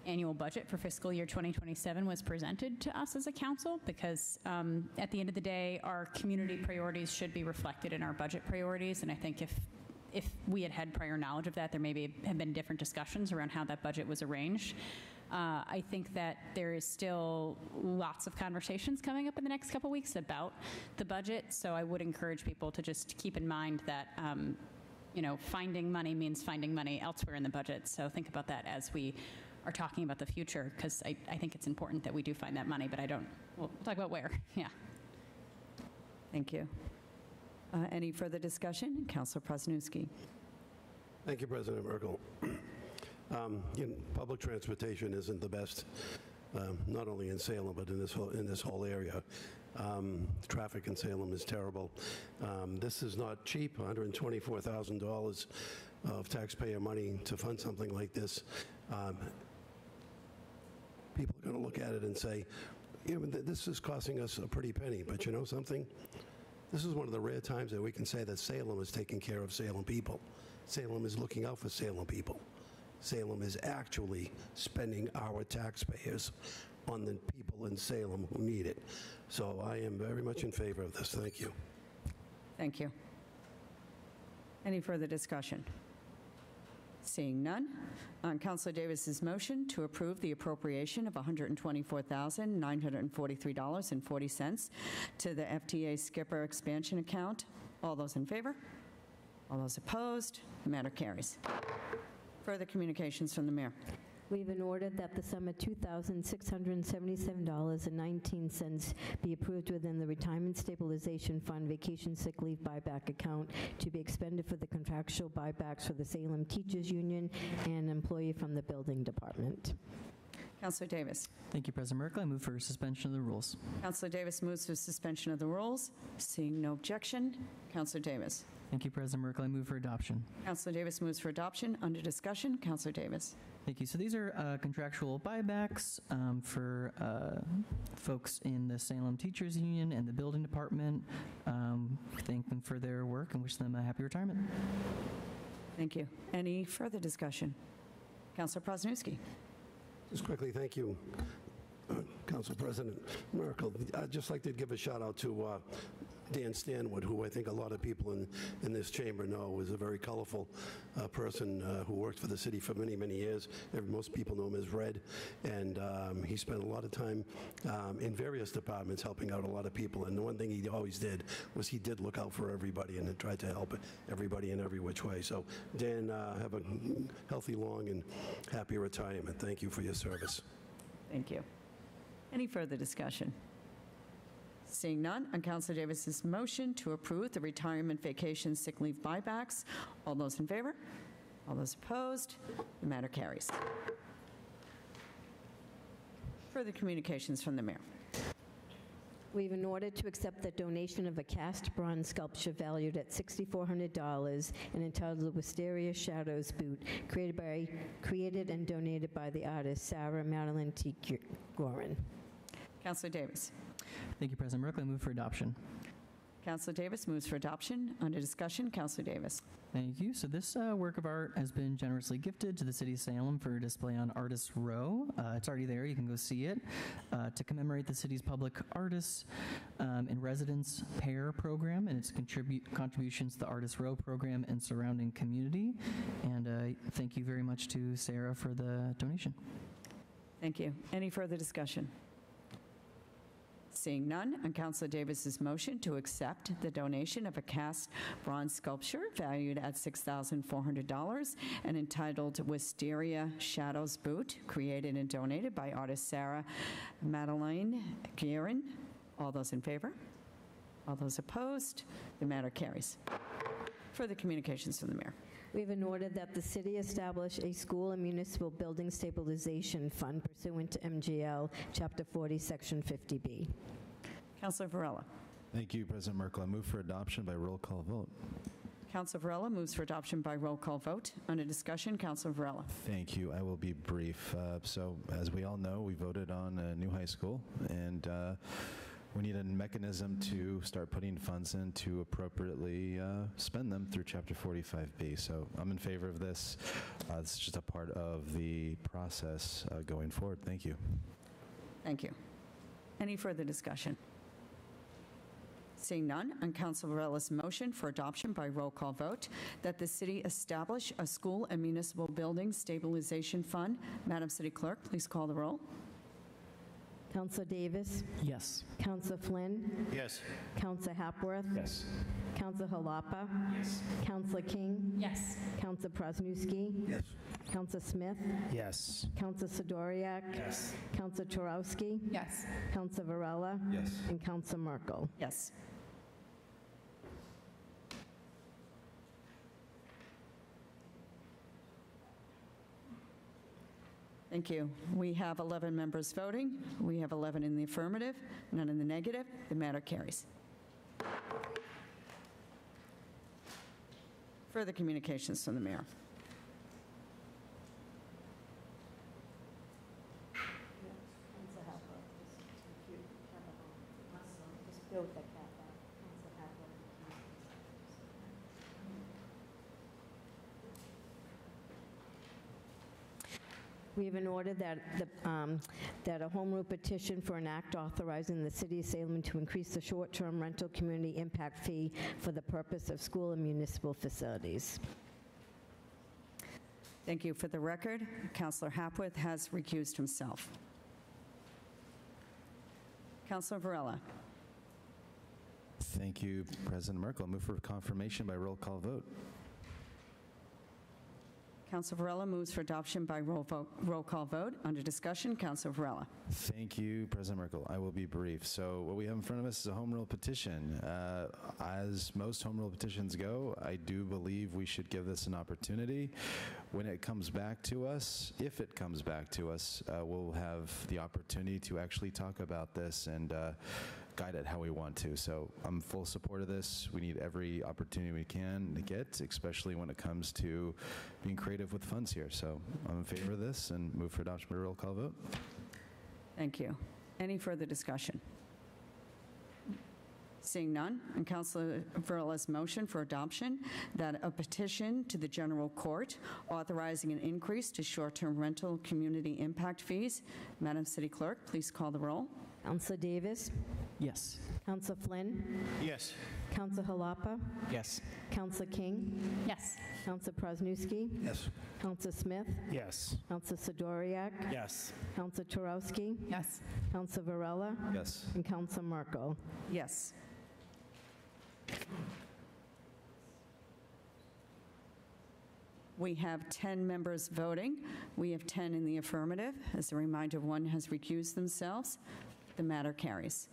annual budget for fiscal year 2027 was presented to us as a council, because at the end of the day, our community priorities should be reflected in our budget priorities. And I think if we had had prior knowledge of that, there maybe have been different discussions around how that budget was arranged. I think that there is still lots of conversations coming up in the next couple weeks about the budget. So I would encourage people to just keep in mind that finding money means finding money elsewhere in the budget. So think about that as we are talking about the future, because I think it's important that we do find that money, but we'll talk about where. Yeah. Thank you. Any further discussion? Councilor Prosnewski. Thank you, President Merkel. Public transportation isn't the best, not only in Salem, but in this whole area. Traffic in Salem is terrible. This is not cheap, $124,000 of taxpayer money to fund something like this. People are going to look at it and say, this is costing us a pretty penny, but you know something? This is one of the rare times that we can say that Salem is taking care of Salem people. Salem is looking out for Salem people. Salem is actually spending our taxpayers on the people in Salem who need it. So I am very much in favor of this. Thank you. Thank you. Any further discussion? Seeing none, on Councilor Davis's motion to approve the appropriation of $124,943.40 to the FTA Skipper expansion account. All those in favor? All those opposed? The matter carries. Further communications from the mayor. We've been ordered that the sum of $2,677.19 be approved within the Retirement Stabilization Fund Vacation Sick Leave Buyback account to be expended for the contractual buybacks for the Salem Teachers Union and an employee from the Building Department. Councilor Davis. Thank you, President Merkel. I move for suspension of the rules. Councilor Davis moves for suspension of the rules. Seeing no objection, Councilor Davis. Thank you, President Merkel. I move for adoption. Councilor Davis moves for adoption. Under discussion, Councilor Davis. Thank you. So these are contractual buybacks for folks in the Salem Teachers Union and the Building Department. We thank them for their work and wish them a happy retirement. Thank you. Any further discussion? Councilor Prosnewski. Just quickly, thank you, Council President Merkel. I'd just like to give a shout out to Dan Stanwood, who I think a lot of people in this chamber know is a very colorful person who worked for the city for many, many years. Most people know him as Red, and he spent a lot of time in various departments helping out a lot of people. And the one thing he always did was he did look out for everybody and tried to help everybody in every which way. So, Dan, have a healthy, long, and happy retirement. Thank you for your service. Thank you. Any further discussion? Seeing none, on Councilor Davis's motion to approve the retirement vacation sick leave buybacks, all those in favor? All those opposed? The matter carries. Further communications from the mayor. We have an order to accept the donation of a cast bronze sculpture valued at $6,400 and entitled The Wisteria Shadows Boot, created and donated by the artist Sarah Madeline T. Gorin. Councilor Davis. Thank you, President Merkel. I move for adoption. Councilor Davis moves for adoption. Under discussion, Councilor Davis. Thank you. So this work of art has been generously gifted to the City of Salem for display on Artists Row. It's already there. You can go see it. To commemorate the city's public artists in residence pair program and its contributions to the Artists Row program and surrounding community. And thank you very much to Sarah for the donation. Thank you. Any further discussion? Seeing none, on Councilor Davis's motion to accept the donation of a cast bronze sculpture valued at $6,400 and entitled Wisteria Shadows Boot, created and donated by artist Sarah Madeline Guerin. All those in favor? All those opposed? The matter carries. Further communications from the mayor. We have an order that the city establish a school and municipal building stabilization fund pursuant to MGL Chapter 40, Section 50B. Councilor Varela. Thank you, President Merkel. I move for adoption by roll call vote. Councilor Varela moves for adoption by roll call vote. Under discussion, Councilor Varela. Thank you. I will be brief. So, as we all know, we voted on a new high school, and we need a mechanism to start putting funds in to appropriately spend them through Chapter 45B. So I'm in favor of this. This is just a part of the process going forward. Thank you. Thank you. Any further discussion? Seeing none, on Councilor Varela's motion for adoption by roll call vote that the city establish a school and municipal building stabilization fund. Madam City Clerk, please call the roll. Councilor Davis? Yes. Councilor Flynn? Yes. Councilor Hapworth? Yes. Councilor Halapa? Yes. Councilor King? Yes. Councilor Prasnewski? Yes. Councilor Smith? Yes. Councilor Sidoriak? Yes. Councilor Turowski? Yes. Councilor Varela? Yes. And Councilor Merkel. Yes. Thank you. We have 11 members voting. We have 11 in the affirmative, none in the negative. The matter carries. Further communications from the mayor. We have an order that a home rule petition for an act authorizing the city of Salem to increase the short-term rental community impact fee for the purpose of school and municipal facilities. Thank you. For the record, Councilor Hapworth has recused himself. Councilor Varela. Thank you, President Merkel. I move for confirmation by roll call vote. Councilor Varela moves for adoption by roll call vote. Under discussion, Councilor Varela. Thank you, President Merkel. I will be brief. So what we have in front of us is a home rule petition. As most home rule petitions go, I do believe we should give this an opportunity. When it comes back to us, if it comes back to us, we'll have the opportunity to actually talk about this and guide it how we want to. So I'm full support of this. We need every opportunity we can to get, especially when it comes to being creative with funds here. So I'm in favor of this and move for adoption by roll call vote. Thank you. Any further discussion? Seeing none, and Councilor Varela's motion for adoption that a petition to the General Court authorizing an increase to short-term rental community impact fees. Madam City Clerk, please call the roll. Counselor Davis? Yes. Counselor Flynn? Yes. Counselor Halapa? Yes. Counselor King? Yes. Counselor Prosnewski? Yes. Counselor Smith? Yes. Counselor Sidoriak? Yes. Counselor Turowski? Yes. Counselor Varela? Yes. And Counselor Merkel. Yes. We have 10 members voting. We have 10 in the affirmative. As a reminder, one has recused themselves. The matter carries.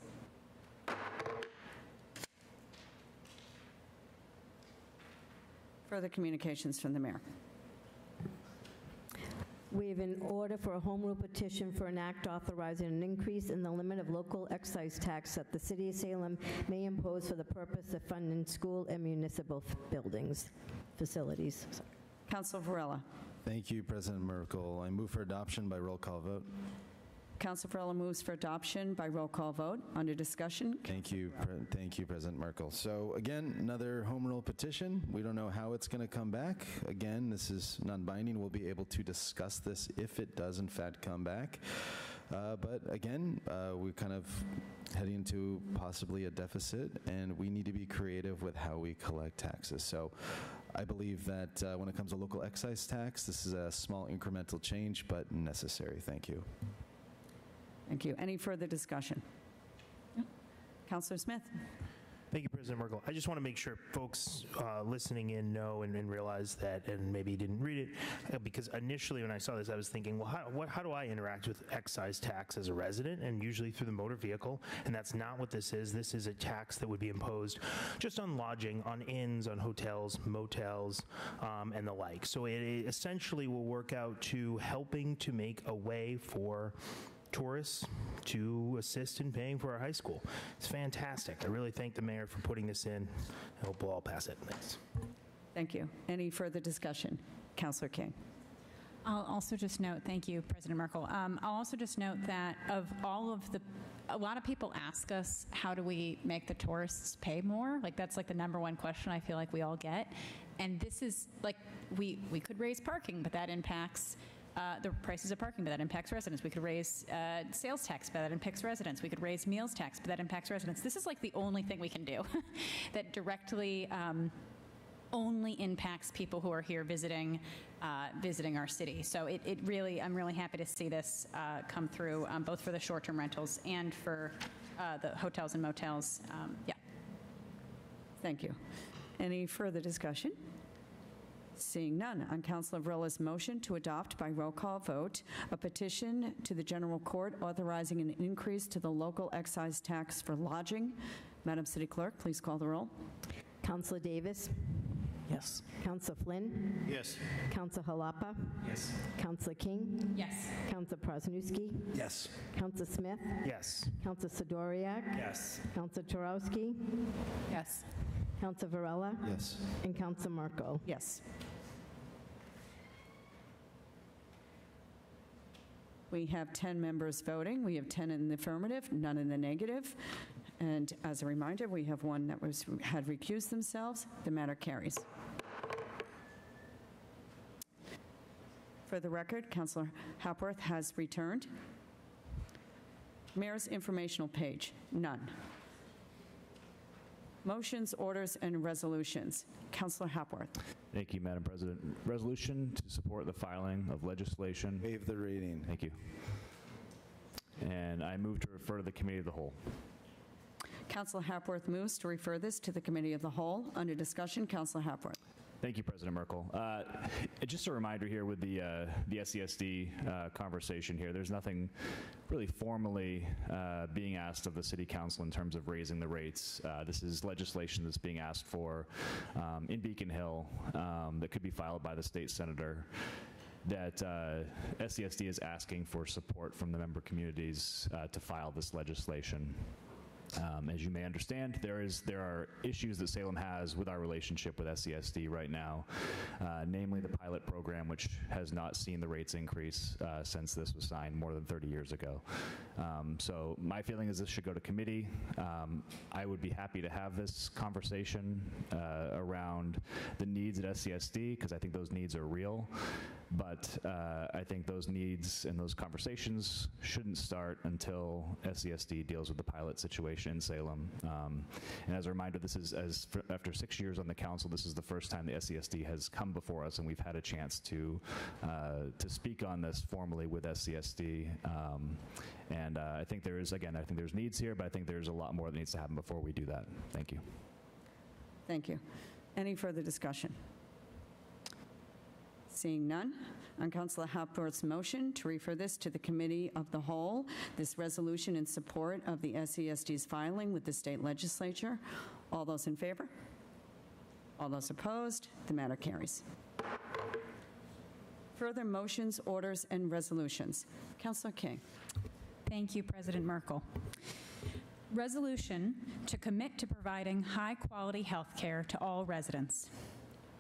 Further communications from the mayor. We have an order for a home rule petition for an act authorizing an increase in the limit of local excise tax that the city of Salem may impose for the purpose of funding school and municipal buildings, facilities. Councilor Varela. Thank you, President Merkel. I move for adoption by roll call vote. Councilor Varela moves for adoption by roll call vote. Under discussion. Thank you, President Merkel. So again, another home rule petition. We don't know how it's going to come back. Again, this is non-binding. We'll be able to discuss this if it does in fact come back. But again, we're kind of heading into possibly a deficit, and we need to be creative with how we collect taxes. So I believe that when it comes to local excise tax, this is a small incremental change, but necessary. Thank you. Thank you. Any further discussion? Councilor Smith. Thank you, President Merkel. I just want to make sure folks listening in know and realize that, and maybe didn't read it, because initially when I saw this, I was thinking, well, how do I interact with excise tax as a resident? And usually through the motor vehicle, and that's not what this is. This is a tax that would be imposed just on lodging, on inns, on hotels, motels, and the like. So it essentially will work out to helping to make a way for tourists to assist in paying for our high school. It's fantastic. I really thank the mayor for putting this in. I hope we'll all pass it. Thanks. Thank you. Any further discussion? Councilor King. I'll also just note, thank you, President Merkel. I'll also just note that of all of the, a lot of people ask us, how do we make the tourists pay more? Like, that's like the number one question I feel like we all get. And this is like, we could raise parking, but that impacts the prices of parking, but that impacts residents. We could raise sales tax, but that impacts residents. We could raise meals tax, but that impacts residents. This is like the only thing we can do that directly only impacts people who are here visiting our city. So it really, I'm really happy to see this come through, both for the short-term rentals and for the hotels and motels. Yeah. Thank you. Any further discussion? Seeing none, on Councilor Varela's motion to adopt by roll call vote a petition to the General Court authorizing an increase to the local excise tax for lodging. Madam City Clerk, please call the roll. Counselor Davis? Yes. Counselor Flynn? Yes. Counselor Halapa? Yes. Counselor King? Yes. Counselor Prosnewski? Yes. Counselor Smith? Yes. Counselor Sidoriak? Yes. Counselor Turowski? Yes. Counselor Varela? Yes. And Counselor Merkel. Yes. We have 10 members voting. We have 10 in the affirmative, none in the negative. And as a reminder, we have one that had recused themselves. The matter carries. For the record, Councilor Hapworth has returned. Mayor's informational page, none. Motions, orders, and resolutions. Councilor Hapworth. Thank you, Madam President. Resolution to support the filing of legislation. Waive the reading. Thank you. And I move to refer to the Committee of the Whole. Councilor Hapworth moves to refer this to the Committee of the Whole. Under discussion, Councilor Hapworth. Thank you, President Merkel. Just a reminder here with the SESD conversation here, there's nothing really formally being asked of the City Council in terms of raising the rates. This is legislation that's being asked for in Beacon Hill that could be filed by the state senator, that SESD is asking for support from the member communities to file this legislation. As you may understand, there are issues that Salem has with our relationship with SESD right now, namely the pilot program, which has not seen the rates increase since this was signed more than 30 years ago. So my feeling is this should go to committee. I would be happy to have this conversation around the needs at SESD, because I think those needs are real. But I think those needs and those conversations shouldn't start until SESD deals with the pilot situation in Salem. And as a reminder, this is after 6 years on the council, this is the first time the SESD has come before us, and we've had a chance to speak on this formally with SESD. And I think there is, again, I think there's needs here, but I think there's a lot more that needs to happen before we do that. Thank you. Thank you. Any further discussion? Seeing none, on Councilor Hopworth's motion to refer this to the Committee of the Whole, this resolution in support of the SESD's filing with the state legislature. All those in favor? All those opposed? The matter carries. Further motions, orders, and resolutions. Councilor King. Thank you, President Merkel. Resolution to commit to providing high-quality health care to all residents.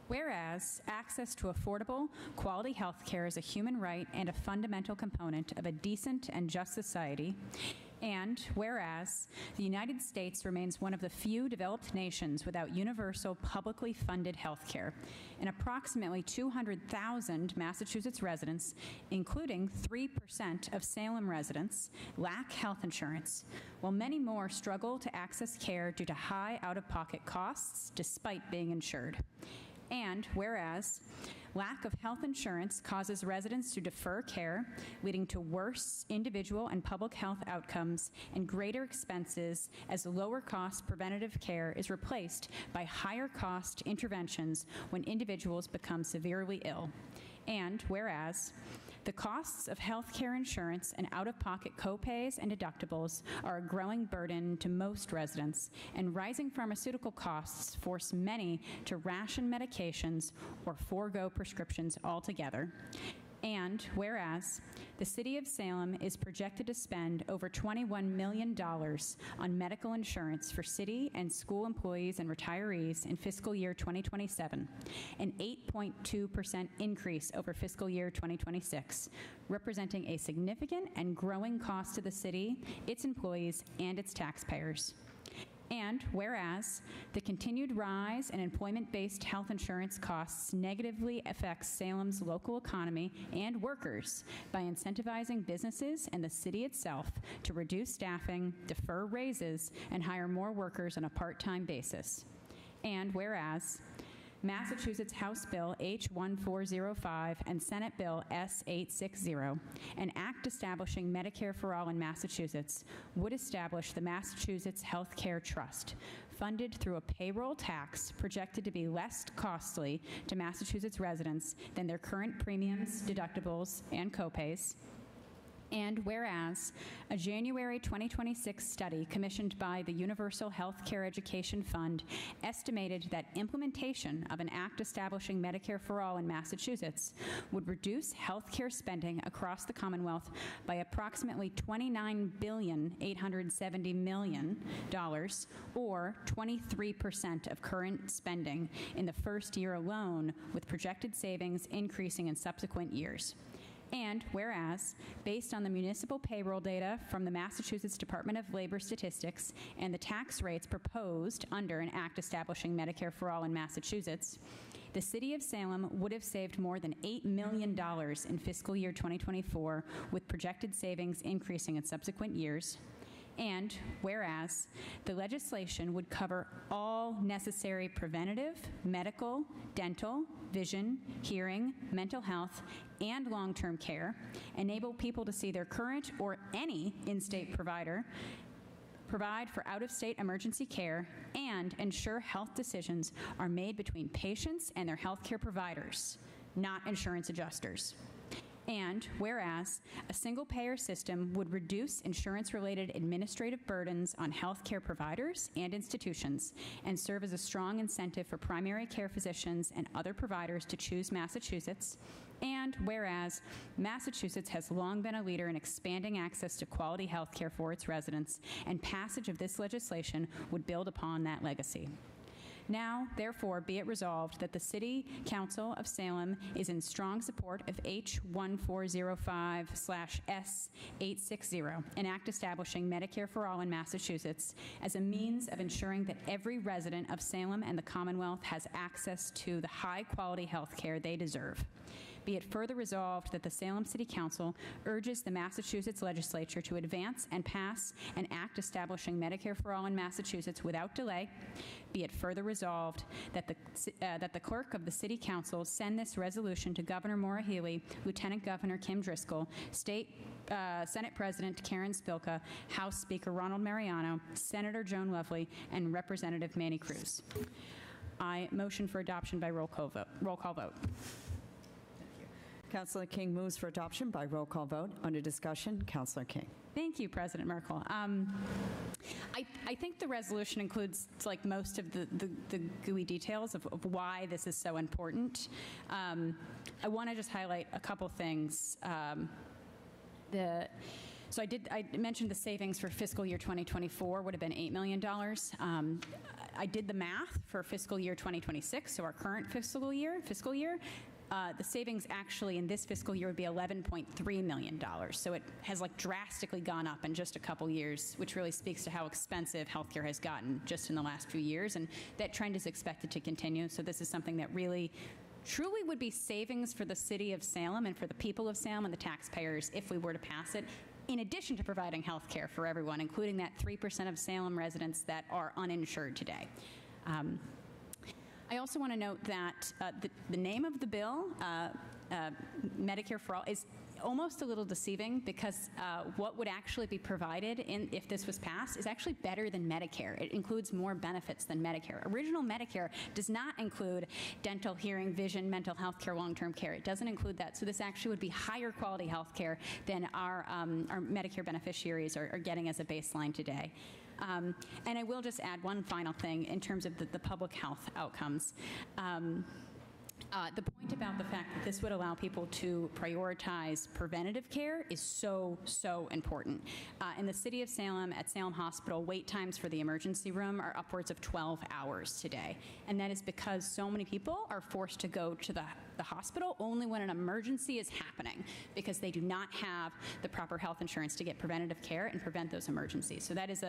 Whereas access to affordable, quality health care is a human right and a fundamental component of a decent and just society, and whereas the United States remains one of the few developed nations without universal, publicly funded health care, and approximately 200,000 Massachusetts residents, including 3% of Salem residents, lack health insurance, while many more struggle to access care due to high out-of-pocket costs despite being insured. And whereas lack of health insurance causes residents to defer care, leading to worse individual and public health outcomes and greater expenses as lower-cost preventative care is replaced by higher-cost interventions when individuals become severely ill. And whereas the costs of health care insurance and out-of-pocket copays and deductibles are a growing burden to most residents, and rising pharmaceutical costs force many to ration medications or forego prescriptions altogether. And whereas the City of Salem is projected to spend over $21 million on medical insurance for city and school employees and retirees in fiscal year 2027, an 8.2% increase over fiscal year 2026, representing a significant and growing cost to the city, its employees, and its taxpayers. And whereas the continued rise in employment-based health insurance costs negatively affects Salem's local economy and workers by incentivizing businesses and the city itself to reduce staffing, defer raises, and hire more workers on a part-time basis. And whereas Massachusetts House Bill H1405 and Senate Bill S860, an act establishing Medicare for All in Massachusetts, would establish the Massachusetts Health Care Trust, funded through a payroll tax projected to be less costly to Massachusetts residents than their current premiums, deductibles, and copays. And whereas a January 2026 study commissioned by the Universal Health Care Education Fund estimated that implementation of an act establishing Medicare for All in Massachusetts would reduce health care spending across the Commonwealth by approximately $29.87 billion, or 23% of current spending in the first year alone, with projected savings increasing in subsequent years. And whereas, based on the municipal payroll data from the Massachusetts Department of Labor Statistics and the tax rates proposed under an act establishing Medicare for All in Massachusetts, the City of Salem would have saved more than $8 million in fiscal year 2024, with projected savings increasing in subsequent years. And whereas the legislation would cover all necessary preventative, medical, dental, vision, hearing, mental health, and long-term care, enable people to see their current or any in-state provider, provide for out-of-state emergency care, and ensure health decisions are made between patients and their healthcare providers, not insurance adjusters. And whereas a single-payer system would reduce insurance-related administrative burdens on healthcare providers and institutions and serve as a strong incentive for primary care physicians and other providers to choose Massachusetts. And whereas Massachusetts has long been a leader in expanding access to quality health care for its residents, and passage of this legislation would build upon that legacy. Now, therefore, be it resolved that the City Council of Salem is in strong support of H1405/S860, an act establishing Medicare for All in Massachusetts as a means of ensuring that every resident of Salem and the Commonwealth has access to the high-quality health care they deserve. Be it further resolved that the Salem City Council urges the Massachusetts legislature to advance and pass an act establishing Medicare for all in Massachusetts without delay. Be it further resolved that the clerk of the City Council send this resolution to Governor Maura Healey, Lieutenant Governor Kim Driscoll, Senate President Karen Spilka, House Speaker Ronald Mariano, Senator Joan Lovely, and Representative Manny Cruz. I motion for adoption by roll call vote. Councilor King moves for adoption by roll call vote. Under discussion, Councilor King. Thank you, President Merkel. I think the resolution includes like most of the gooey details of why this is so important. I want to just highlight a couple things. So I mentioned the savings for fiscal year 2024 would have been $8 million. I did the math for fiscal year 2026, so our current fiscal year. The savings actually in this fiscal year would be $11.3 million. So it has like drastically gone up in just a couple years, which really speaks to how expensive healthcare has gotten just in the last few years. And that trend is expected to continue. So this is something that really truly would be savings for the city of Salem and for the people of Salem and the taxpayers if we were to pass it, in addition to providing health care for everyone, including that 3% of Salem residents that are uninsured today. I also want to note that the name of the bill, Medicare for All, is almost a little deceiving because what would actually be provided if this was passed is actually better than Medicare. It includes more benefits than Medicare. Original Medicare does not include dental, hearing, vision, mental health care, long-term care. It doesn't include that. So this actually would be higher quality health care than our Medicare beneficiaries are getting as a baseline today. And I will just add one final thing in terms of the public health outcomes. The point about the fact that this would allow people to prioritize preventative care is so, so important. In the city of Salem, at Salem Hospital, wait times for the emergency room are upwards of 12 hours today. And that is because so many people are forced to go to the hospital only when an emergency is happening because they do not have the proper health insurance to get preventative care and prevent those emergencies. So that is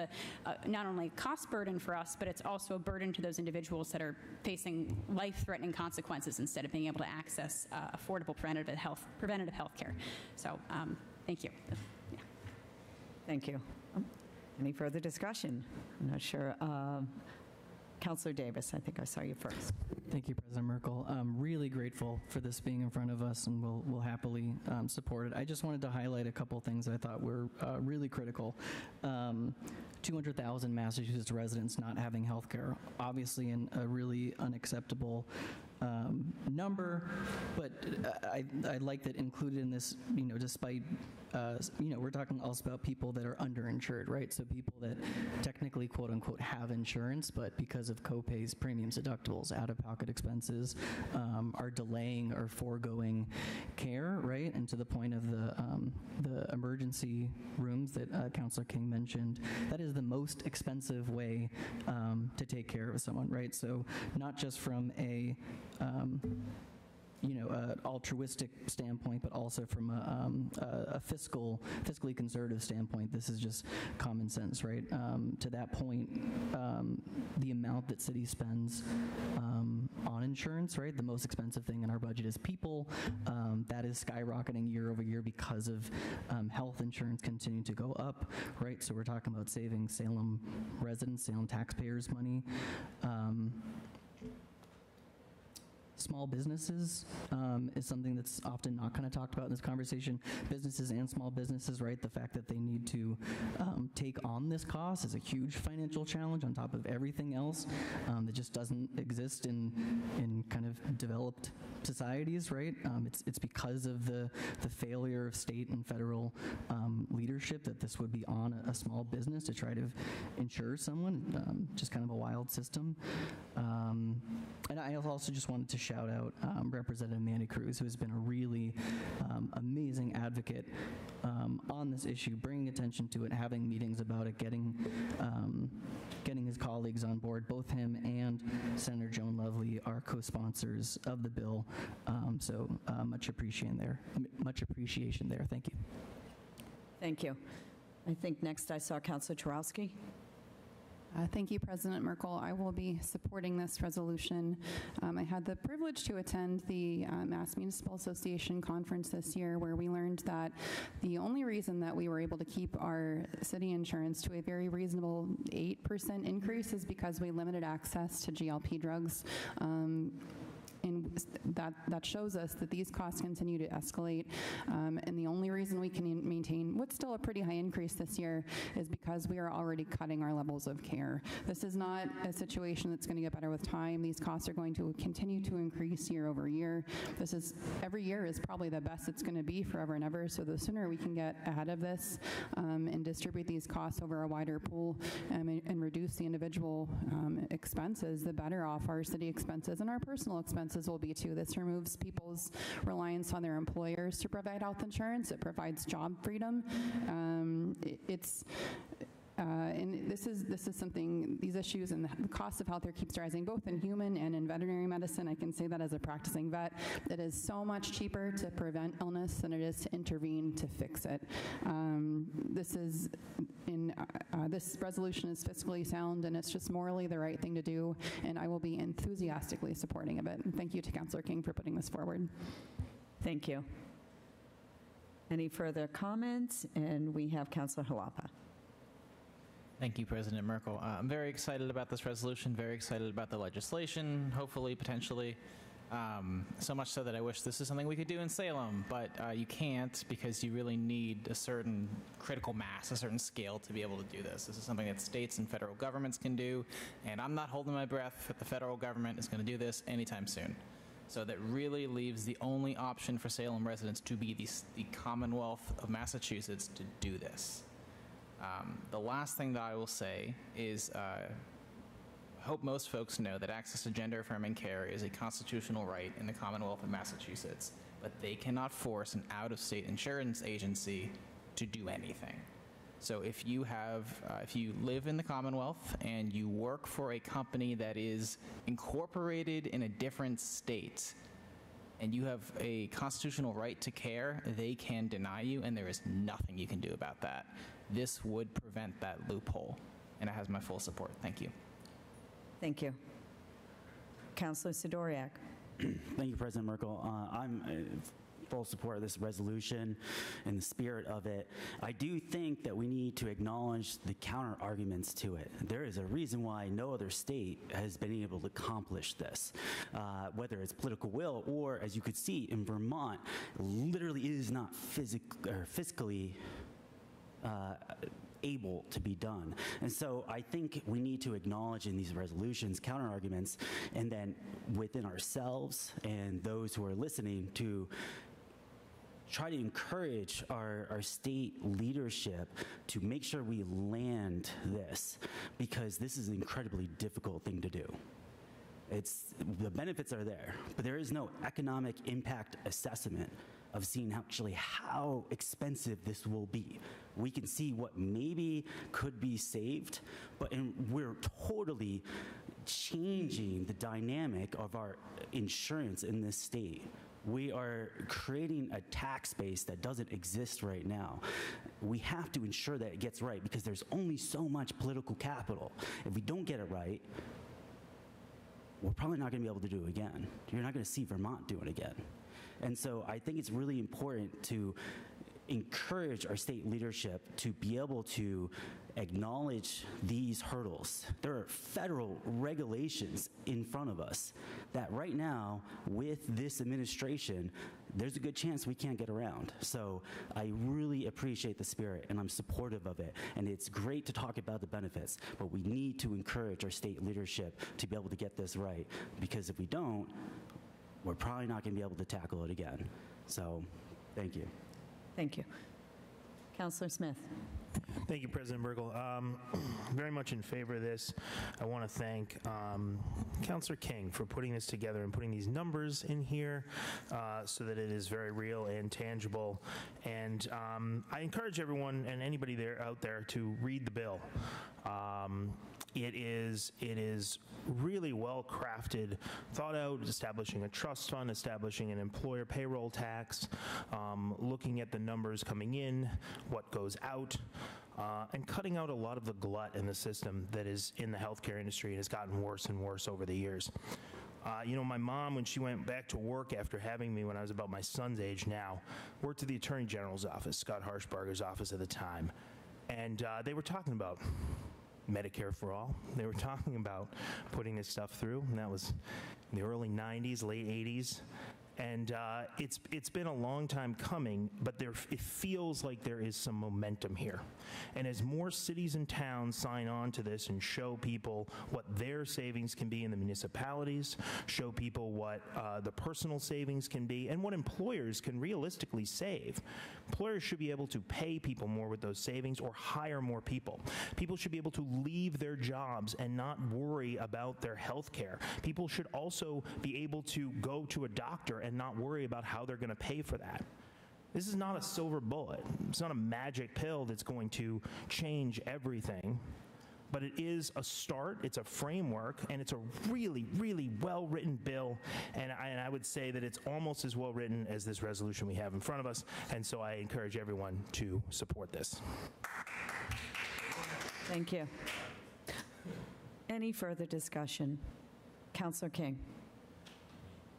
not only a cost burden for us, but it's also a burden to those individuals that are facing life-threatening consequences instead of being able to access affordable preventative health care. So thank you. Yeah. Thank you. Any further discussion? I'm not sure. Councilor Davis, I think I saw you first. Thank you, President Merkel. I'm really grateful for this being in front of us, and we'll happily support it. I just wanted to highlight a couple things that I thought were really critical. 200,000 Massachusetts residents not having health care, obviously a really unacceptable number, but I like that included in this, despite, we're talking also about people that are underinsured, right? So people that technically, quote unquote, have insurance, but because of co-pays, premiums, deductibles, out-of-pocket expenses, are delaying or foregoing care, right? And to the point of the emergency rooms that Councilor King mentioned, that is the most expensive way to take care of someone, right? So not just from a altruistic standpoint, but also from a fiscally conservative standpoint, this is just common sense, right? To that point, the amount that city spends on insurance, right? The most expensive thing in our budget is people. That is skyrocketing year over year because of health insurance continuing to go up, right? So we're talking about saving Salem residents, Salem taxpayers money. Small businesses is something that's often not kind of talked about in this conversation. Businesses and small businesses, right? The fact that they need to take on this cost is a huge financial challenge on top of everything else that just doesn't exist in kind of developed societies, right? It's because of the failure of state and federal leadership that this would be on a small business to try to insure someone. Just kind of a wild system. And I also just wanted to shout out Representative Manny Cruz, who has been a really amazing advocate on this issue, bringing attention to it, having meetings about it, getting his colleagues on board. Both him and Senator Joan Lovely are co-sponsors of the bill, so much appreciation there. Thank you. Thank you. I think next I saw Councilor Turowski. Thank you, President Merkel. I will be supporting this resolution. I had the privilege to attend the Mass Municipal Association conference this year, where we learned that the only reason that we were able to keep our city insurance to a very reasonable 8% increase is because we limited access to GLP drugs. And that shows us that these costs continue to escalate. And the only reason we can maintain what's still a pretty high increase this year is because we are already cutting our levels of care. This is not a situation that's going to get better with time. These costs are going to continue to increase year over year. Every year is probably the best it's going to be forever and ever. So the sooner we can get ahead of this and distribute these costs over a wider pool and reduce the individual expenses, the better off our city expenses and our personal expenses will be too. This removes people's reliance on their employers to provide health insurance. It provides job freedom. And this is something, these issues and the cost of healthcare keeps rising, both in human and in veterinary medicine. I can say that as a practicing vet. It is so much cheaper to prevent illness than it is to intervene to fix it. This resolution is fiscally sound, and it's just morally the right thing to do, and I will be enthusiastically supporting of it. And thank you to Councillor King for putting this forward. Thank you. Any further comments? And we have Councillor Jalapa. Thank you, President Merkel. I'm very excited about this resolution, very excited about the legislation, hopefully, potentially. So much so that I wish this is something we could do in Salem, but you can't because you really need a certain critical mass, a certain scale to be able to do this. This is something that states and federal governments can do, and I'm not holding my breath that the federal government is going to do this anytime soon. So that really leaves the only option for Salem residents to be the Commonwealth of Massachusetts to do this. The last thing that I will say is I hope most folks know that access to gender-affirming care is a constitutional right in the Commonwealth of Massachusetts, but they cannot force an out-of-state insurance agency to do anything. So if you live in the Commonwealth and you work for a company that is incorporated in a different state, and you have a constitutional right to care, they can deny you, and there is nothing you can do about that. This would prevent that loophole, and it has my full support. Thank you. Thank you. Councillor Sidoriak. Thank you, President Merkel. I'm full support of this resolution and the spirit of it. I do think that we need to acknowledge the counter arguments to it. There is a reason why no other state has been able to accomplish this, whether it's political will or, as you could see in Vermont, literally is not fiscally able to be done. And so I think we need to acknowledge in these resolutions counter arguments, and then within ourselves and those who are listening to try to encourage our state leadership to make sure we land this, because this is an incredibly difficult thing to do. The benefits are there, but there is no economic impact assessment of seeing actually how expensive this will be. We can see what maybe could be saved, but we're totally changing the dynamic of our insurance in this state. We are creating a tax base that doesn't exist right now. We have to ensure that it gets right, because there's only so much political capital. If we don't get it right, we're probably not going to be able to do it again. You're not going to see Vermont do it again. And so I think it's really important to encourage our state leadership to be able to acknowledge these hurdles. There are federal regulations in front of us that right now, with this administration, there's a good chance we can't get around. So I really appreciate the spirit, and I'm supportive of it. And it's great to talk about the benefits, but we need to encourage our state leadership to be able to get this right, because if we don't, we're probably not going to be able to tackle it again. So thank you. Thank you. Councillor Smith. Thank you, President Merkel. Very much in favor of this. I want to thank Councillor King for putting this together and putting these numbers in here so that it is very real and tangible. And I encourage everyone and anybody out there to read the bill. It is really well crafted, thought out, establishing a trust fund, establishing an employer payroll tax, looking at the numbers coming in, what goes out, and cutting out a lot of the glut in the system that is in the healthcare industry and has gotten worse and worse over the years. My mom, when she went back to work after having me when I was about my son's age now, worked at the Attorney General's office, Scott Harshbarger's office at the time. And they were talking about Medicare for all. They were talking about putting this stuff through, and that was in the early 90s, late 80s. And it's been a long time coming, but it feels like there is some momentum here. And as more cities and towns sign on to this and show people what their savings can be in the municipalities, show people what the personal savings can be, and what employers can realistically save. Employers should be able to pay people more with those savings or hire more people. People should be able to leave their jobs and not worry about their health care. People should also be able to go to a doctor and not worry about how they're going to pay for that. This is not a silver bullet. It's not a magic pill that's going to change everything, but it is a start, it's a framework, and it's a really, really well-written bill, and I would say that it's almost as well-written as this resolution we have in front of us, and so I encourage everyone to support this. Thank you. Any further discussion? Councillor King.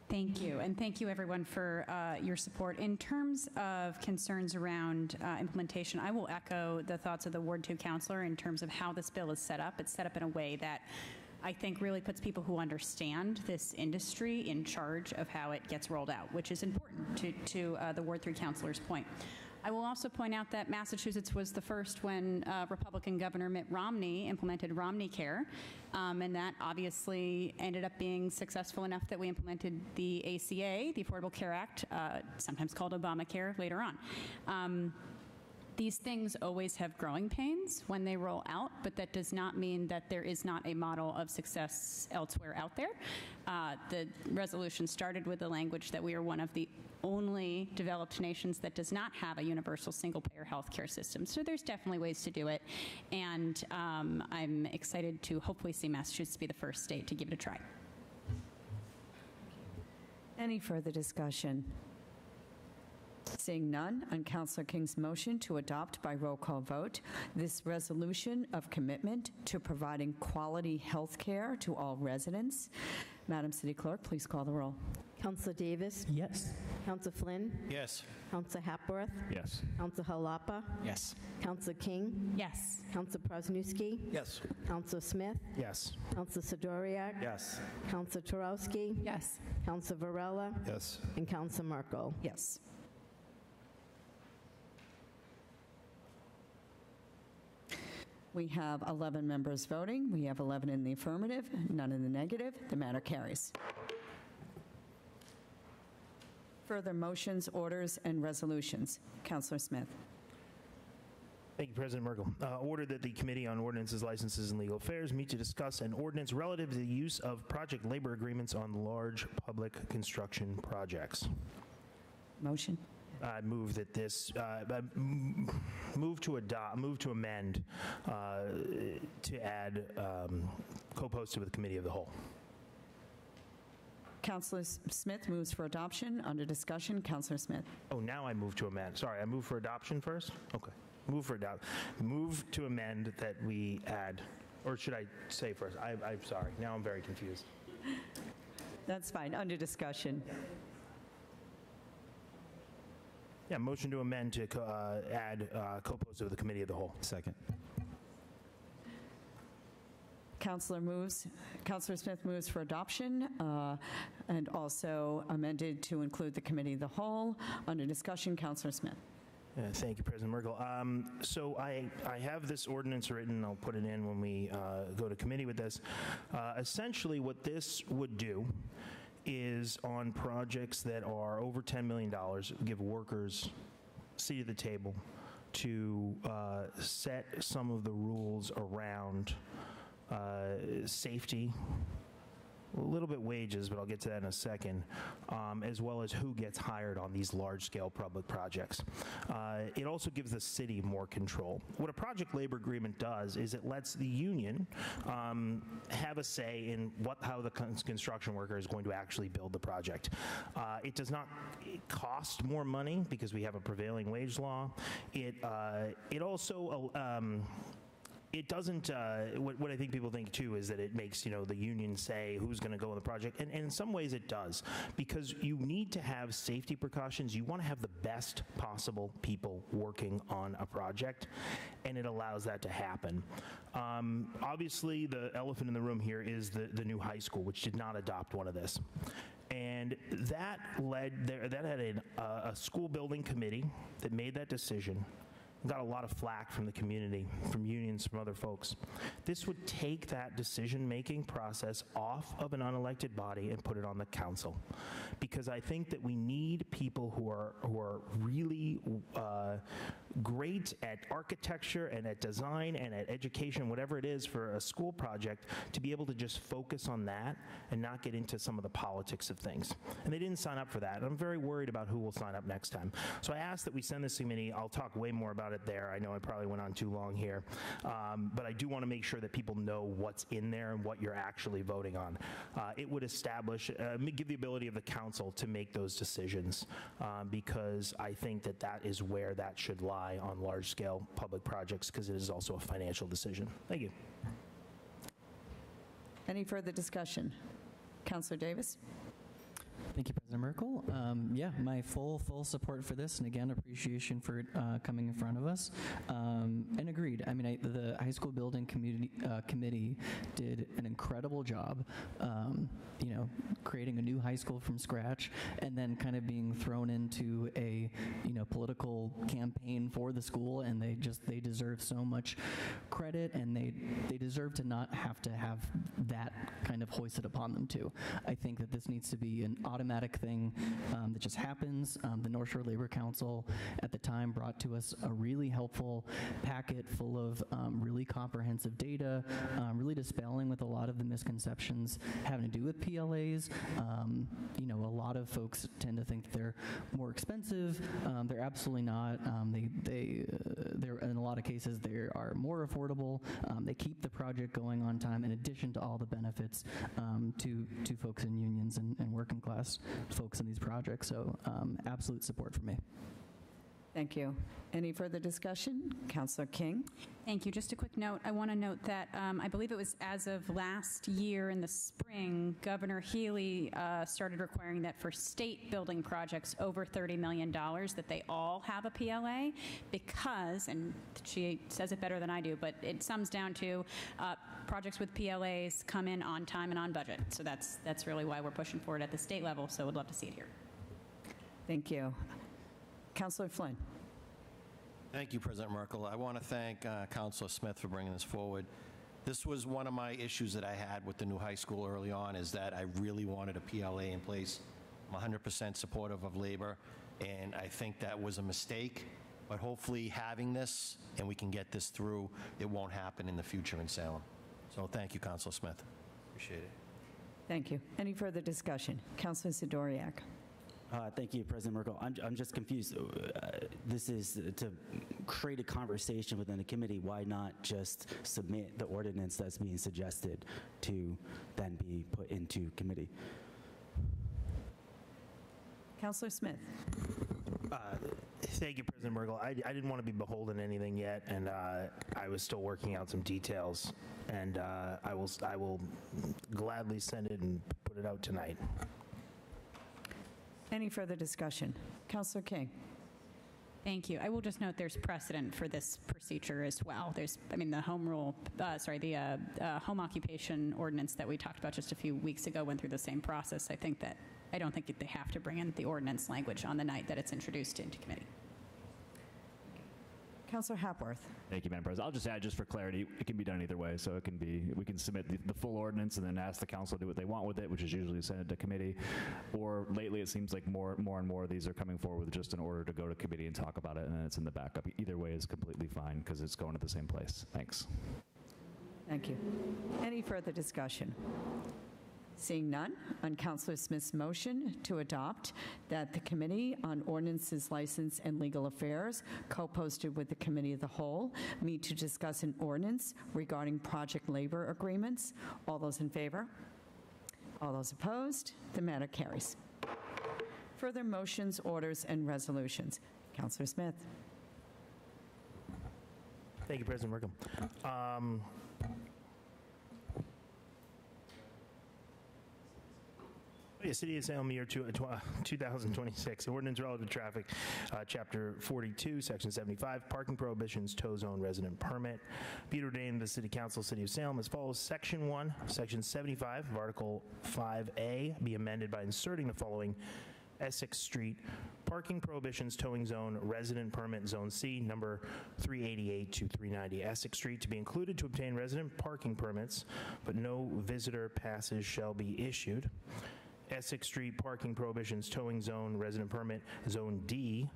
Thank you, and thank you everyone for your support. In terms of concerns around implementation, I will echo the thoughts of the Ward 2 councillor in terms of how this bill is set up. It's set up in a way that I think really puts people who understand this industry in charge of how it gets rolled out, which is important to the Ward 3 councillor's point. I will also point out that Massachusetts was the first when Republican Governor Mitt Romney implemented Romney Care, and that obviously ended up being successful enough that we implemented the ACA, the Affordable Care Act, sometimes called Obamacare later on. These things always have growing pains when they roll out, but that does not mean that there is not a model of success elsewhere out there. The resolution started with the language that we are one of the only developed nations that does not have a universal single-payer healthcare system. So there's definitely ways to do it, and I'm excited to hopefully see Massachusetts be the first state to give it a try. Any further discussion? Seeing none, on Councillor King's motion to adopt by roll call vote this resolution of commitment to providing quality health care to all residents. Madam City Clerk, please call the roll. Councillor Davis? Yes. Councillor Flynn? Yes. Councillor Hapworth? Yes. Councillor Halapa? Yes. Councillor King? Yes. Councillor Prosnewski? Yes. Councillor Smith? Yes. Councillor Sidoriak? Yes. Councillor Turowski? Yes. Councillor Varela? Yes. And Councillor Merkel. Yes. We have 11 members voting. We have 11 in the affirmative, none in the negative. The matter carries. Further motions, orders, and resolutions. Councillor Smith. Thank you, President Merkel. Order that the Committee on Ordinances, Licenses, and Legal Affairs meet to discuss an ordinance relative to the use of project labor agreements on large public construction projects. Motion. I move that this, move to amend to add co-posted with the Committee of the Whole. Councillor Smith moves for adoption. Under discussion, Councillor Smith. Oh, now I move to amend. Sorry, I move for adoption first? Okay. Move for adopt. Move to amend that we add, or should I say first? I'm sorry. Now I'm very confused. That's fine. Under discussion. Yeah, motion to amend to add co-posted with the Committee of the Whole. Second. Councillor Smith moves for adoption and also amended to include the Committee of the Whole. Under discussion, Councillor Smith. Thank you, President Merkel. So I have this ordinance written. I'll put it in when we go to committee with this. Essentially, what this would do is on projects that are over $10 million, give workers a seat at the table to set some of the rules around safety, little bit wages, but I'll get to that in a second, as well as who gets hired on these large-scale public projects. It also gives the city more control. What a project labor agreement does is it lets the union have a say in how the construction worker is going to actually build the project. It does not cost more money because we have a prevailing wage law. It also it doesn't, what I think people think too is that it makes, the union say who's going to go in the project. And in some ways it does, because you need to have safety precautions. You want to have the best possible people working on a project, and it allows that to happen. Obviously, the elephant in the room here is the new high school, which did not adopt one of this. And that had a school building committee that made that decision. Got a lot of flack from the community, from unions, from other folks. This would take that decision-making process off of an unelected body and put it on the council, because I think that we need people who are really great at architecture and at design and at education, whatever it is for a school project, to be able to just focus on that and not get into some of the politics of things. And they didn't sign up for that. And I'm very worried about who will sign up next time. So I asked that we send this committee. I'll talk way more about it there. I know I probably went on too long here. But I do want to make sure that people know what's in there and what you're actually voting on. It would establish, give the ability of the council to make those decisions, because I think that that is where that should lie on large-scale public projects, because it is also a financial decision. Thank you. Any further discussion? Councillor Davis? Thank you, President Merkel. Yeah, my full support for this, and again, appreciation for it coming in front of us. And agreed. I mean, the high school building committee did an incredible job, creating a new high school from scratch, and then kind of being thrown into a, political campaign for the school, and they deserve so much credit, and they deserve to not have to have that kind of hoisted upon them too. I think that this needs to be an automatic thing that just happens. The North Shore Labor Council at the time brought to us a really helpful packet full of really comprehensive data, really dispelling with a lot of the misconceptions having to do with PLAs. A lot of folks tend to think that they're more expensive. They're absolutely not. They're in a lot of cases they are more affordable. They keep the project going on time, in addition to all the benefits to folks in unions and working class folks in these projects. So absolute support for me. Thank you. Any further discussion? Councillor King? Thank you. Just a quick note. I want to note that I believe it was as of last year in the spring, Governor Healy started requiring that for state building projects over $30 million that they all have a PLA, because, and she says it better than I do, but it sums down to projects with PLAs come in on time and on budget. So that's really why we're pushing for it at the state level. So we'd love to see it here. Thank you. Councillor Flynn. Thank you, President Merkel. I want to thank Councillor Smith for bringing this forward. This was one of my issues that I had with the new high school early on, is that I really wanted a PLA in place. I'm 100% supportive of labor, and I think that was a mistake. But hopefully having this, and we can get this through, it won't happen in the future in Salem. So thank you, Councillor Smith. Appreciate it. Thank you. Any further discussion? Councillor Sidoriak. Thank you, President Merkel. I'm just confused. This is to create a conversation within the committee. Why not just submit the ordinance that's being suggested to then be put into committee? Councillor Smith. Thank you, President Merkel. I didn't want to be beholden to anything yet, and I was still working out some details, and I will gladly send it and put it out tonight. Any further discussion? Councillor King. Thank you. I will just note there's precedent for this procedure as well. The home rule, home occupation ordinance that we talked about just a few weeks ago went through the same process. I don't think that they have to bring in the ordinance language on the night that it's introduced into committee. Councillor Hapworth. Thank you, Madam President. I'll just add, just for clarity, it can be done either way. So we can submit the full ordinance and then ask the council to do what they want with it, which is usually send it to committee. Or lately, it seems like more and more of these are coming forward with just an order to go to committee and talk about it, and then it's in the backup. Either way is completely fine because it's going to the same place. Thanks. Thank you. Any further discussion? Seeing none, on Councilor Smith's motion to adopt that the Committee on Ordinances, License, and Legal Affairs, co-posted with the Committee of the Whole, meet to discuss an ordinance regarding project labor agreements. All those in favor? All those opposed? The matter carries. Further motions, orders, and resolutions. Councilor Smith. Thank you, President Merkel. City of Salem, year 2026, ordinance relative to traffic, Chapter 42, Section 75, parking prohibitions, tow zone resident permit. Be it ordained the City Council, City of Salem, as follows. Section 1, Section 75 of Article 5A be amended by inserting the following: Essex Street, parking prohibitions, towing zone, resident permit, Zone C, number 388 to 390 Essex Street, to be included to obtain resident parking permits, but no visitor passes shall be issued. Essex Street, parking prohibitions, towing zone, resident permit, Zone D,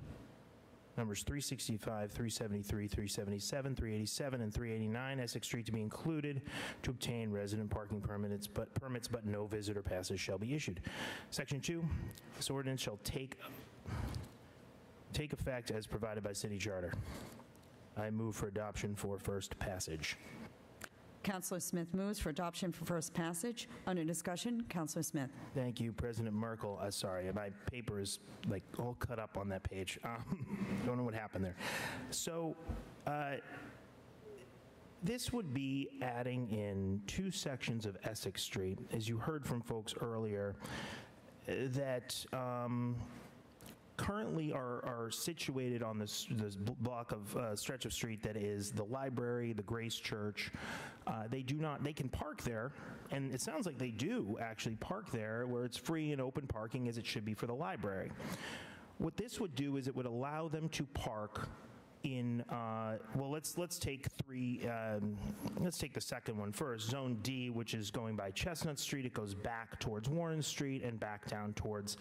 numbers 365, 373, 377, 387, and 389 Essex Street, to be included to obtain resident parking permits, but no visitor passes shall be issued. Section 2, this ordinance shall take effect as provided by City Charter. I move for adoption for first passage. Councilor Smith moves for adoption for first passage. Under discussion, Councilor Smith. Thank you, President Merkel. Sorry, my paper is like all cut up on that page. Don't know what happened there. So this would be adding in two sections of Essex Street, as you heard from folks earlier, that currently are situated on this block of stretch of street that is the library, the Grace Church. They can park there, and it sounds like they do actually park there, where it's free and open parking as it should be for the library. What this would do is it would allow them to park in, well, let's take let's take the second one first. Zone D, which is going by Chestnut Street. It goes back towards Warren Street and back down towards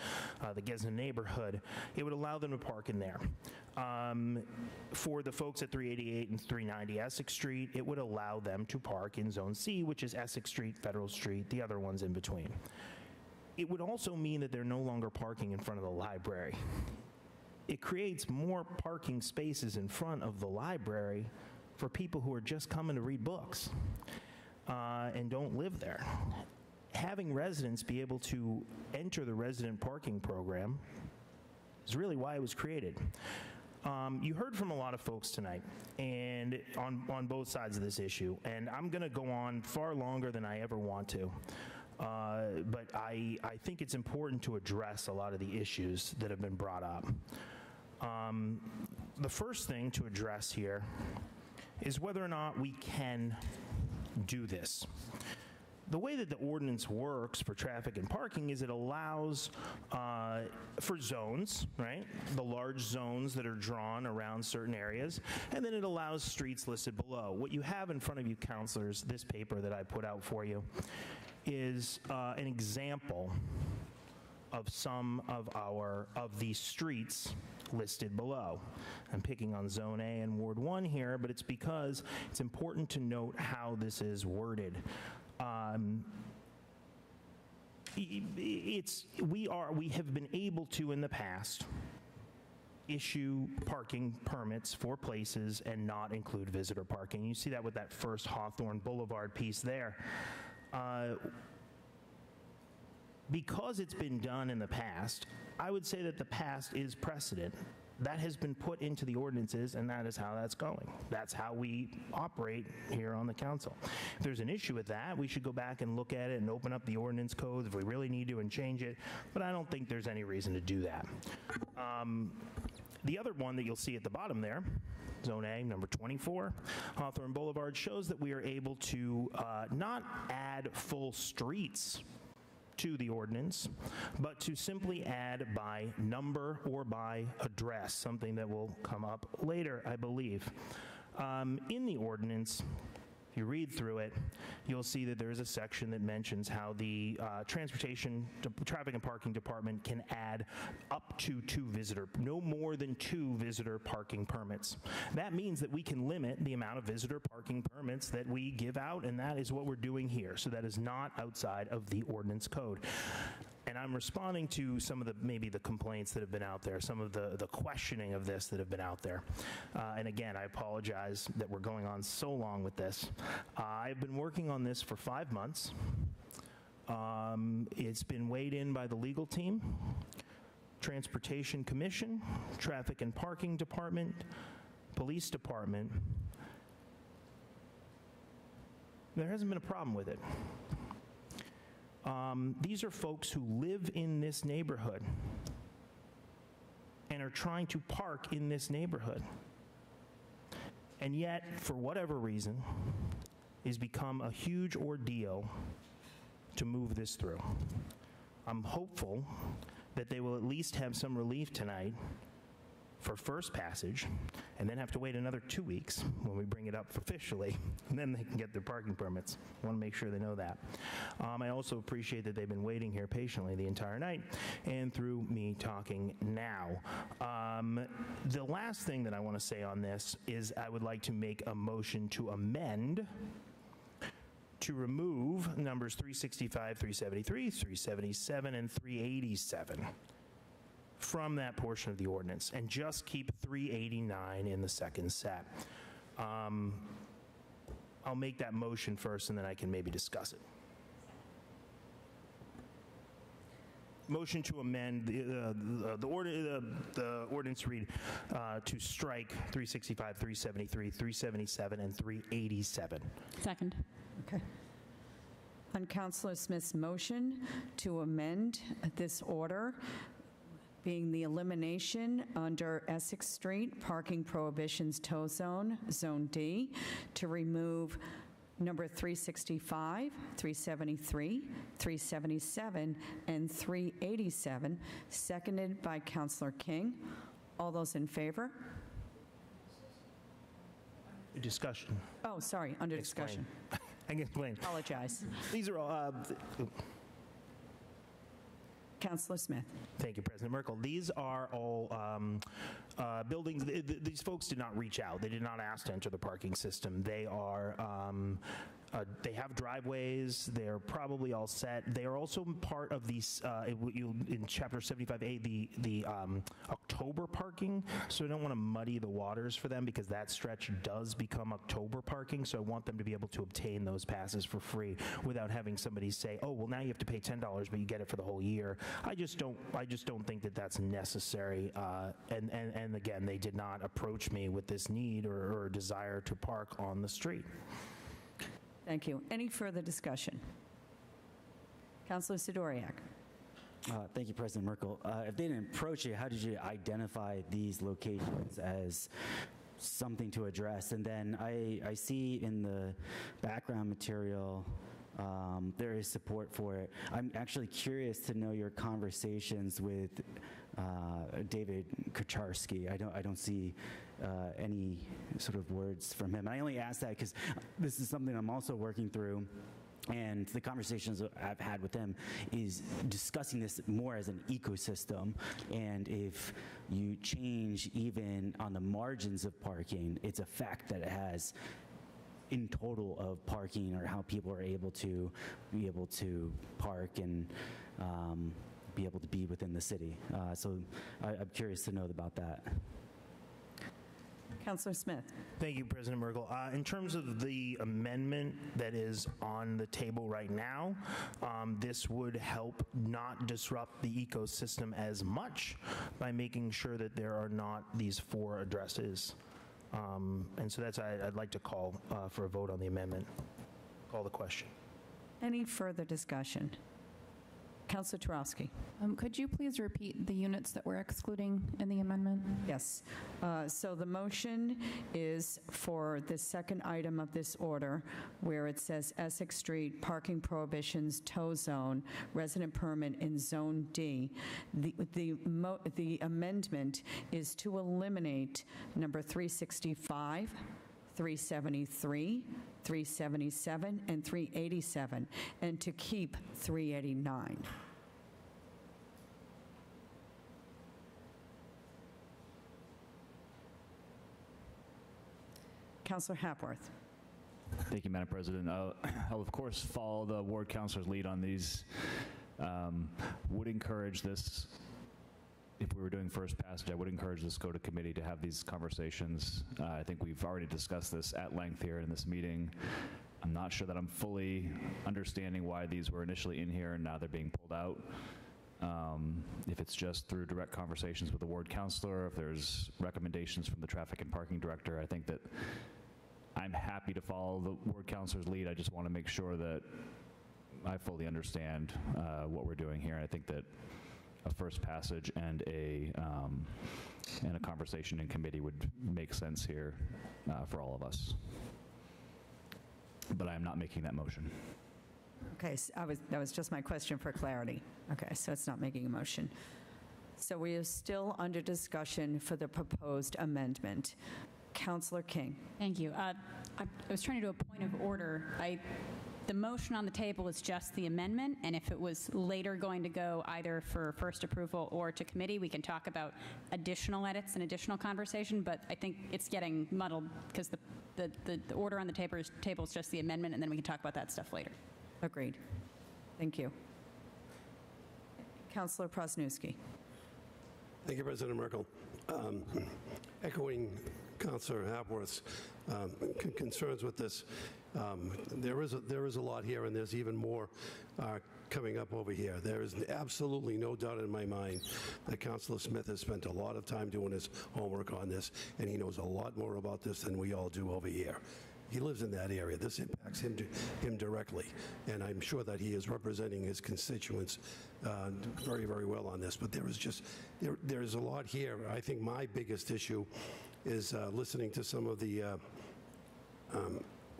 the Gesna neighborhood. It would allow them to park in there. For the folks at 388 and 390 Essex Street, it would allow them to park in Zone C, which is Essex Street, Federal Street, the other ones in between. It would also mean that they're no longer parking in front of the library. It creates more parking spaces in front of the library for people who are just coming to read books and don't live there. Having residents be able to enter the resident parking program is really why it was created. You heard from a lot of folks tonight, and on both sides of this issue, and I'm going to go on far longer than I ever want to. But I think it's important to address a lot of the issues that have been brought up. The first thing to address here is whether or not we can do this. The way that the ordinance works for traffic and parking is it allows for zones, right? The large zones that are drawn around certain areas, and then it allows streets listed below. What you have in front of you, councilors, this paper that I put out for you, is an example of some of these streets listed below. I'm picking on Zone A and Ward 1 here, but it's because it's important to note how this is worded. We have been able to in the past issue parking permits for places and not include visitor parking. You see that with that first Hawthorne Boulevard piece there. Because it's been done in the past, I would say that the past is precedent. That has been put into the ordinances, and that is how that's going. That's how we operate here on the council. If there's an issue with that, we should go back and look at it and open up the ordinance codes if we really need to and change it, but I don't think there's any reason to do that. The other one that you'll see at the bottom there, Zone A, number 24, Hawthorne Boulevard, shows that we are able to not add full streets to the ordinance, but to simply add by number or by address, something that will come up later, I believe. In the ordinance, If you read through it, you'll see that there is a section that mentions how the Traffic and Parking Department can add up to no more than 2 visitor parking permits. That means that we can limit the amount of visitor parking permits that we give out, and that is what we're doing here. So that is not outside of the ordinance code. And I'm responding to some of maybe the complaints that have been out there, some of the questioning of this that have been out there. And again, I apologize that we're going on so long with this. I've been working on this for 5 months. It's been weighed in by the legal team, Transportation Commission, Traffic and Parking Department, Police Department. There hasn't been a problem with it. These are folks who live in this neighborhood and are trying to park in this neighborhood. And yet, for whatever reason, it's become a huge ordeal to move this through. I'm hopeful that they will at least have some relief tonight for first passage, and then have to wait another 2 weeks when we bring it up officially, and then they can get their parking permits. I want to make sure they know that. I also appreciate that they've been waiting here patiently the entire night and through me talking now. The last thing that I want to say on this is I would like to make a motion to amend to remove numbers 365, 373, 377, and 387 from that portion of the ordinance, and just keep 389 in the second set. I'll make that motion first, and then I can maybe discuss it. Motion to amend the ordinance read to strike 365, 373, 377, and 387. Second. Okay. On Councilor Smith's motion to amend this order, being the elimination under Essex Street, parking prohibitions tow zone, Zone D, to remove number 365, 373, 377, and 387, seconded by Councilor King. All those in favor? Discussion. Oh, sorry, under discussion. I can explain. Apologize. These are all... Councilor Smith. Thank you, President Merkel. These are all buildings. These folks did not reach out. They did not ask to enter the parking system. They are. They have driveways. They're probably all set. They are also part of these, in Chapter 75A, the October parking. So I don't want to muddy the waters for them, because that stretch does become October parking. So I want them to be able to obtain those passes for free without having somebody say, oh, well, now you have to pay $10, but you get it for the whole year. I just don't think that that's necessary. And again, they did not approach me with this need or desire to park on the street. Thank you. Any further discussion? Councilor Sidoriak. Thank you, President Merkel. If they didn't approach you, how did you identify these locations as something to address? And then I see in the background material there is support for it. I'm actually curious to know your conversations with David Kucharski. I don't see any sort of words from him. And I only ask that because this is something I'm also working through. And the conversations I've had with them is discussing this more as an ecosystem. And if you change even on the margins of parking, it's a fact that it has in total of parking, or how people are able to park and be able to be within the city. So I'm curious to know about that. Councilor Smith. Thank you, President Merkel. In terms of the amendment that is on the table right now, this would help not disrupt the ecosystem as much by making sure that there are not these 4 addresses. And so that's, I'd like to call for a vote on the amendment. Call the question. Any further discussion? Councilor Tarowski. Could you please repeat the units that we're excluding in the amendment? Yes. So the motion is for the second item of this order, where it says Essex Street, parking prohibitions, tow zone, resident permit in Zone D. The amendment is to eliminate number 365, 373, 377, and 387, and to keep 389. Councilor Hapworth. Thank you, Madam President. I'll of course follow the ward councilor's lead on these. Would encourage this, if we were doing first passage, I would encourage this go to committee to have these conversations. I think we've already discussed this at length here in this meeting. I'm not sure that I'm fully understanding why these were initially in here and now they're being pulled out. If it's just through direct conversations with the ward councilor, if there's recommendations from the traffic and parking director, I think that I'm happy to follow the ward councilor's lead. I just want to make sure that I fully understand what we're doing here. I think that a first passage and a conversation in committee would make sense here for all of us. But I am not making that motion. Okay, so that was just my question for clarity. Okay, so it's not making a motion. So we are still under discussion for the proposed amendment. Councilor King. Thank you. I was trying to do a point of order. The motion on the table is just the amendment, and if it was later going to go either for first approval or to committee, we can talk about additional edits and additional conversation, but I think it's getting muddled because the order on the table is just the amendment, and then we can talk about that stuff later. Agreed. Thank you. Councilor Prosnewski. Thank you, President Merkel. Echoing Councilor Hapworth's concerns with this, there is a lot here, and there's even more coming up over here. There is absolutely no doubt in my mind that Councilor Smith has spent a lot of time doing his homework on this, and he knows a lot more about this than we all do over here. He lives in that area. This impacts him directly, and I'm sure that he is representing his constituents very, very well on this. But there is a lot here. I think my biggest issue is listening to some of the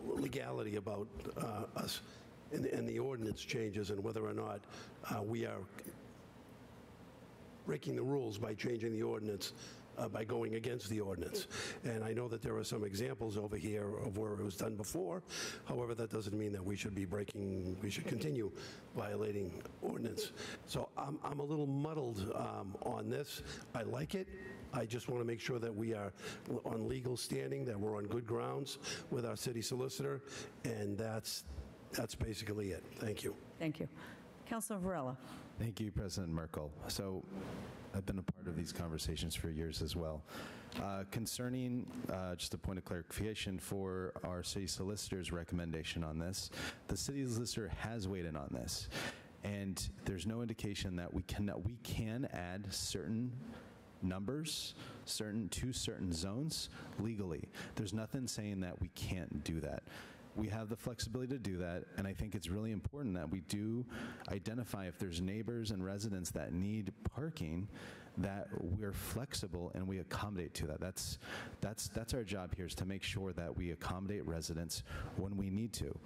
legality about us and the ordinance changes and whether or not we are breaking the rules by changing the ordinance, by going against the ordinance. And I know that there are some examples over here of where it was done before. However, that doesn't mean that we should continue violating ordinance. So I'm a little muddled on this. I like it. I just want to make sure that we are on legal standing, that we're on good grounds with our city solicitor, and that's basically it. Thank you. Thank you. Councilor Varela. Thank you, President Merkel. So I've been a part of these conversations for years as well. Concerning, just a point of clarification for our city solicitor's recommendation on this, the city solicitor has weighed in on this, and there's no indication that we can add certain numbers to certain zones legally. There's nothing saying that we can't do that. We have the flexibility to do that, and I think it's really important that we do identify if there's neighbors and residents that need parking, that we're flexible and we accommodate to that. That's our job here, is to make sure that we accommodate residents when we need to.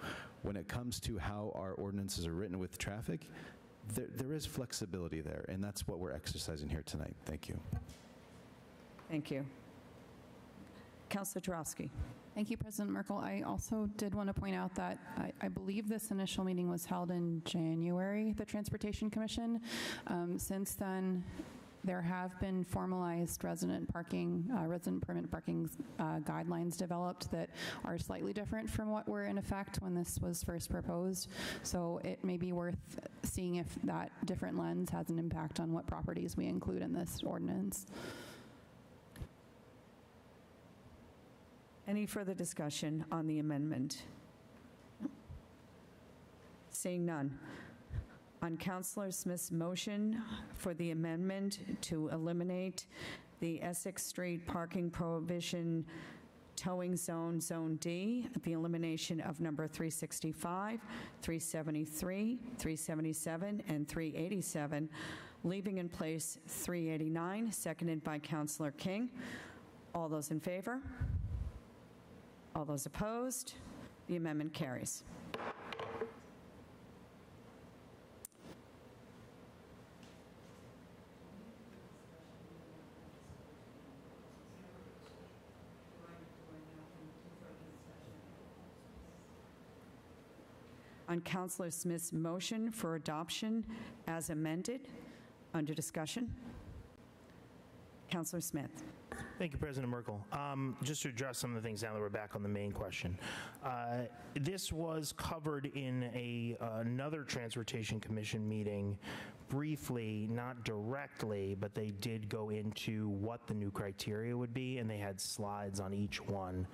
When it comes to how our ordinances are written with traffic, there is flexibility there, and that's what we're exercising here tonight. Thank you. Thank you. Councilor Jarofsky. Thank you, President Merkel. I also did want to point out that I believe this initial meeting was held in January, the Transportation Commission. Since then, there have been formalized resident permit parking guidelines developed that are slightly different from what were in effect when this was first proposed. So it may be worth seeing if that different lens has an impact on what properties we include in this ordinance. Any further discussion on the amendment? Seeing none. On Councilor Smith's motion for the amendment to eliminate the Essex Street parking prohibition towing zone, Zone D, the elimination of number 365, 373, 377, and 387, leaving in place 389, seconded by Councilor King. All those in favor? All those opposed? The amendment carries. on Councilor Smith's motion for adoption as amended. Under discussion. Councilor Smith. Thank you, President Merkel. Just to address some of the things now that we're back on the main question. This was covered in another Transportation Commission meeting briefly, not directly, but they did go into what the new criteria would be, and they had slides on each one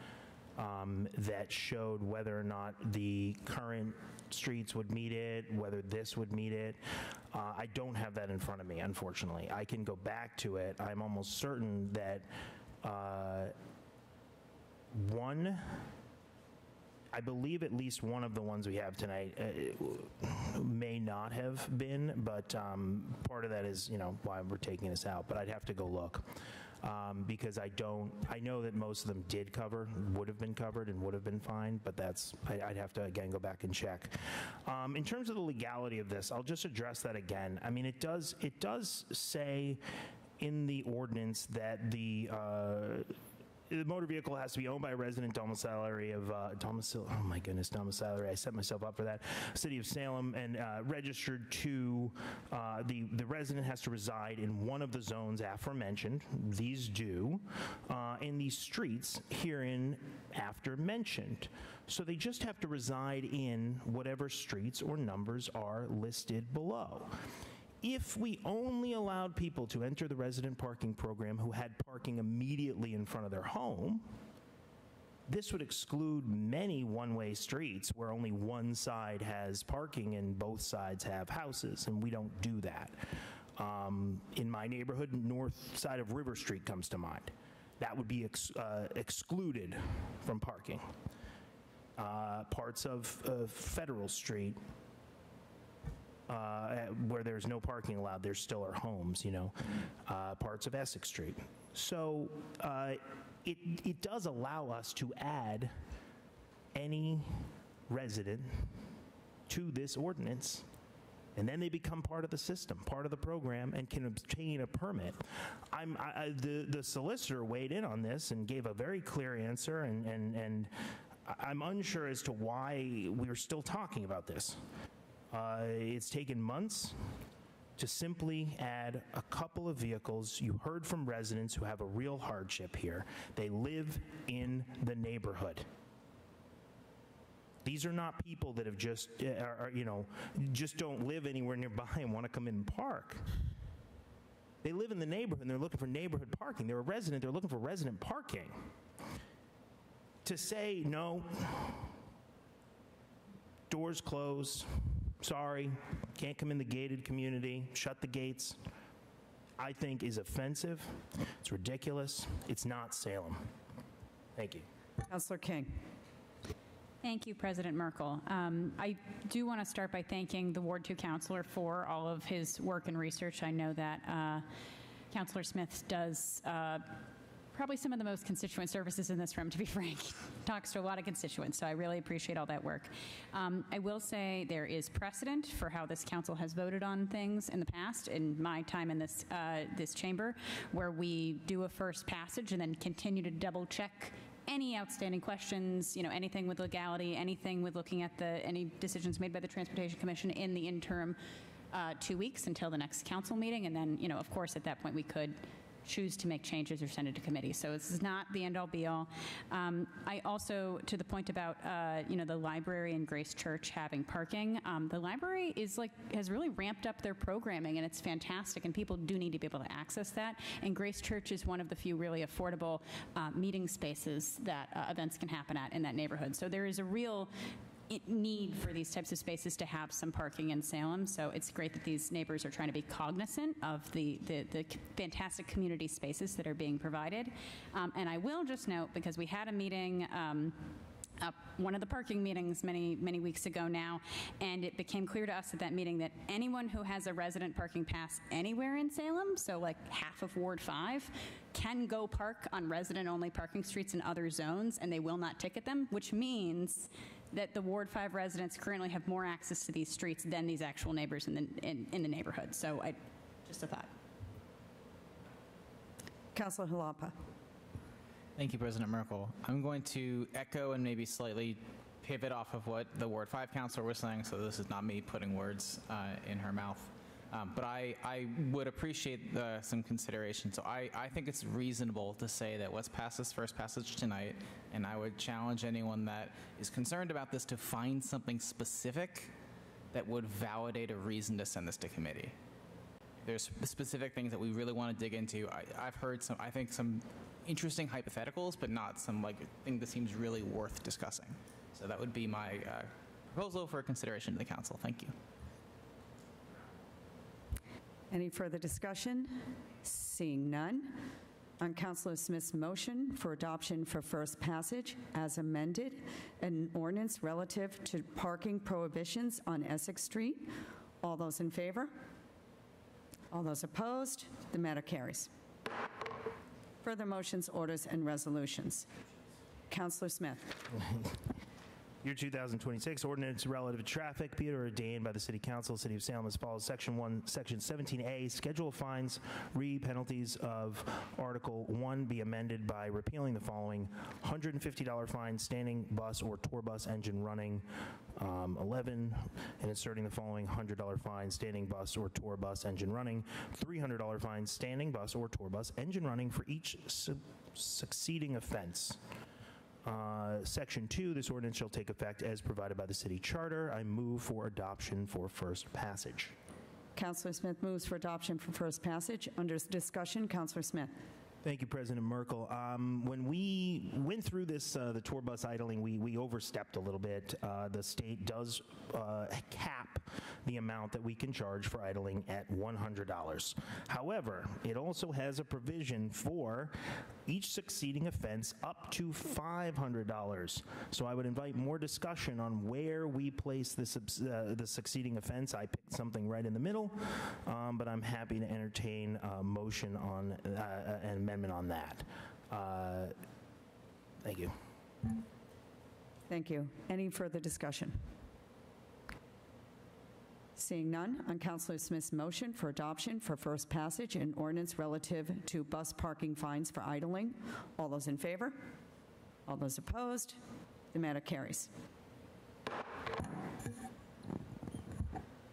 that showed whether or not the current streets would meet it, whether this would meet it. I don't have that in front of me, unfortunately. I can go back to it. I'm almost certain that I believe at least one of the ones we have tonight may not have been, but part of that is, why we're taking this out, but I'd have to go look. Because I know that most of them would have been covered and would have been fine, but I'd have to, again, go back and check. In terms of the legality of this, I'll just address that again. I mean, it does say in the ordinance that the motor vehicle has to be owned by a resident domiciliary of, domiciliary, I set myself up for that, City of Salem, and registered to, the resident has to reside in one of the zones aforementioned, these do, in these streets herein after mentioned. So they just have to reside in whatever streets or numbers are listed below. If we only allowed people to enter the resident parking program who had parking immediately in front of their home, this would exclude many one-way streets where only one side has parking and both sides have houses, and we don't do that. In my neighborhood, north side of River Street comes to mind. That would be excluded from parking. Parts of Federal Street, where there's no parking allowed, there still are homes, parts of Essex Street. So it does allow us to add any resident to this ordinance, and then they become part of the system, part of the program, and can obtain a permit. The solicitor weighed in on this and gave a very clear answer, and I'm unsure as to why we're still talking about this. It's taken months to simply add a couple of vehicles. You heard from residents who have a real hardship here. They live in the neighborhood. These are not people that have just, just don't live anywhere nearby and want to come in and park. They live in the neighborhood and they're looking for neighborhood parking. They're a resident, they're looking for resident parking. To say, no, doors closed, sorry, can't come in the gated community, shut the gates, I think is offensive. It's ridiculous. It's not Salem. Thank you. Councilor King. Thank you, President Merkel. I do want to start by thanking the Ward 2 councilor for all of his work and research. I know that Councilor Smith does probably some of the most constituent services in this room, to be frank. Talks to a lot of constituents, so I really appreciate all that work. I will say there is precedent for how this council has voted on things in the past, in my time in this, this chamber, where we do a first passage and then continue to double check any outstanding questions, anything with legality, anything with looking at any decisions made by the Transportation Commission in the interim 2 weeks until the next council meeting. And then, of course, at that point we could choose to make changes or send it to committee. So this is not the end-all be-all. I also, to the point about the library and Grace Church having parking, the library has really ramped up their programming, and it's fantastic, and people do need to be able to access that. And Grace Church is one of the few really affordable meeting spaces that events can happen at in that neighborhood. So there is a real need for these types of spaces to have some parking in Salem. So it's great that these neighbors are trying to be cognizant of the fantastic community spaces that are being provided. And I will just note, because we had a meeting, one of the parking meetings many weeks ago now, and it became clear to us at that meeting that anyone who has a resident parking pass anywhere in Salem, so like half of Ward 5, can go park on resident-only parking streets in other zones, and they will not ticket them, which means that the Ward 5 residents currently have more access to these streets than these actual neighbors in the neighborhood. So just a thought. Councilor Jalapa. Thank you, President Merkel. I'm going to echo and maybe slightly pivot off of what the Ward 5 councilor was saying, so this is not me putting words in her mouth. But I would appreciate some consideration. So I think it's reasonable to say that let's pass this first passage tonight, and I would challenge anyone that is concerned about this to find something specific that would validate a reason to send this to committee. There's specific things that we really want to dig into. I've heard some, I think, some interesting hypotheticals, but not some like thing that seems really worth discussing. So that would be my proposal for consideration to the council. Thank you. Any further discussion? Seeing none. On Councilor Smith's motion for adoption for first passage as amended, an ordinance relative to parking prohibitions on Essex Street. All those in favor? All those opposed? The matter carries. Further motions, orders, and resolutions. Councilor Smith. Year 2026 ordinance relative to traffic, be it ordained by the City Council, City of Salem as follows. Section 1, Section 17A, schedule of fines, penalties of Article 1 be amended by repealing the following: $150 fine, standing bus or tour bus engine running. 11, and inserting the following: $100 fine, standing bus or tour bus engine running. $300 fine, standing bus or tour bus engine running for each succeeding offense. Section 2, this ordinance shall take effect as provided by the city charter. I move for adoption for first passage. Councilor Smith moves for adoption for first passage. Under discussion, Councilor Smith. Thank you, President Merkel. When we went through this, the tour bus idling, we overstepped a little bit. The state does cap the amount that we can charge for idling at $100. However, it also has a provision for each succeeding offense up to $500. So I would invite more discussion on where we place the succeeding offense. I picked something right in the middle, but I'm happy to entertain a motion on an amendment on that. Thank you. Thank you. Any further discussion? Seeing none, on Councilor Smith's motion for adoption for first passage, an ordinance relative to bus parking fines for idling. All those in favor? All those opposed? The matter carries.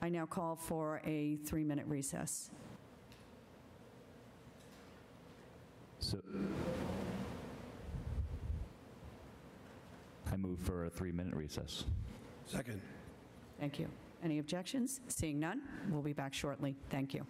I now call for a 3-minute recess. So I move for a 3-minute recess. Second. Thank you. Any objections? Seeing none, we'll be back shortly. Thank you.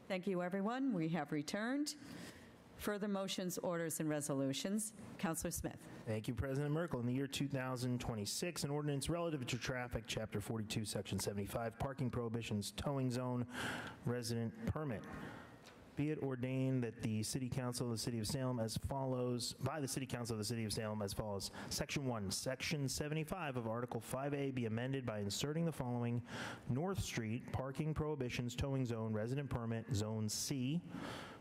Thank you, everyone. We have returned. Further motions, orders, and resolutions. Councilor Smith. Thank you, President Merkel. In the year 2026, an ordinance relative to traffic, Chapter 42, Section 75, parking prohibitions, towing zone, resident permit. Be it ordained that the City Council of the City of Salem as follows, by the City Council of the City of Salem as follows. Section 1, Section 75 of Article 5A be amended by inserting the following: North Street, parking prohibitions, towing zone, resident permit, Zone C,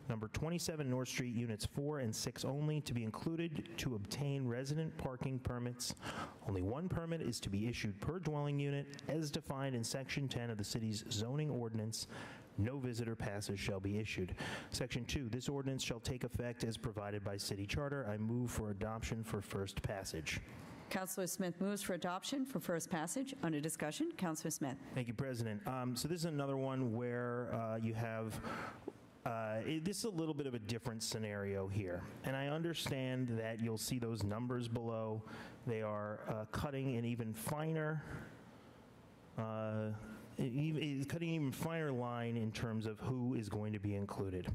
number 27 North Street, Units 4 and 6 only, to be included to obtain resident parking permits. Only one permit is to be issued per dwelling unit as defined in Section 10 of the city's zoning ordinance. No visitor passes shall be issued. Section 2, this ordinance shall take effect as provided by city charter. I move for adoption for first passage. Councilor Smith moves for adoption for first passage. Under discussion, Councilor Smith. Thank you, President. So this is another one where you have this is a little bit of a different scenario here. And I understand that you'll see those numbers below. They are cutting an even finer line in terms of who is going to be included.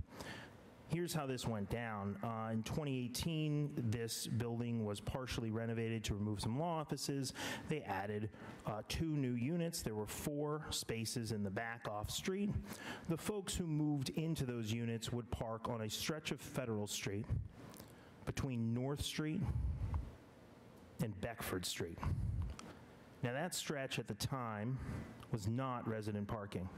Here's how this went down. In 2018, this building was partially renovated to remove some law offices. They added 2 new units. There were 4 spaces in the back off street. The folks who moved into those units would park on a stretch of Federal Street between North Street and Beckford Street. Now that stretch at the time was not resident parking.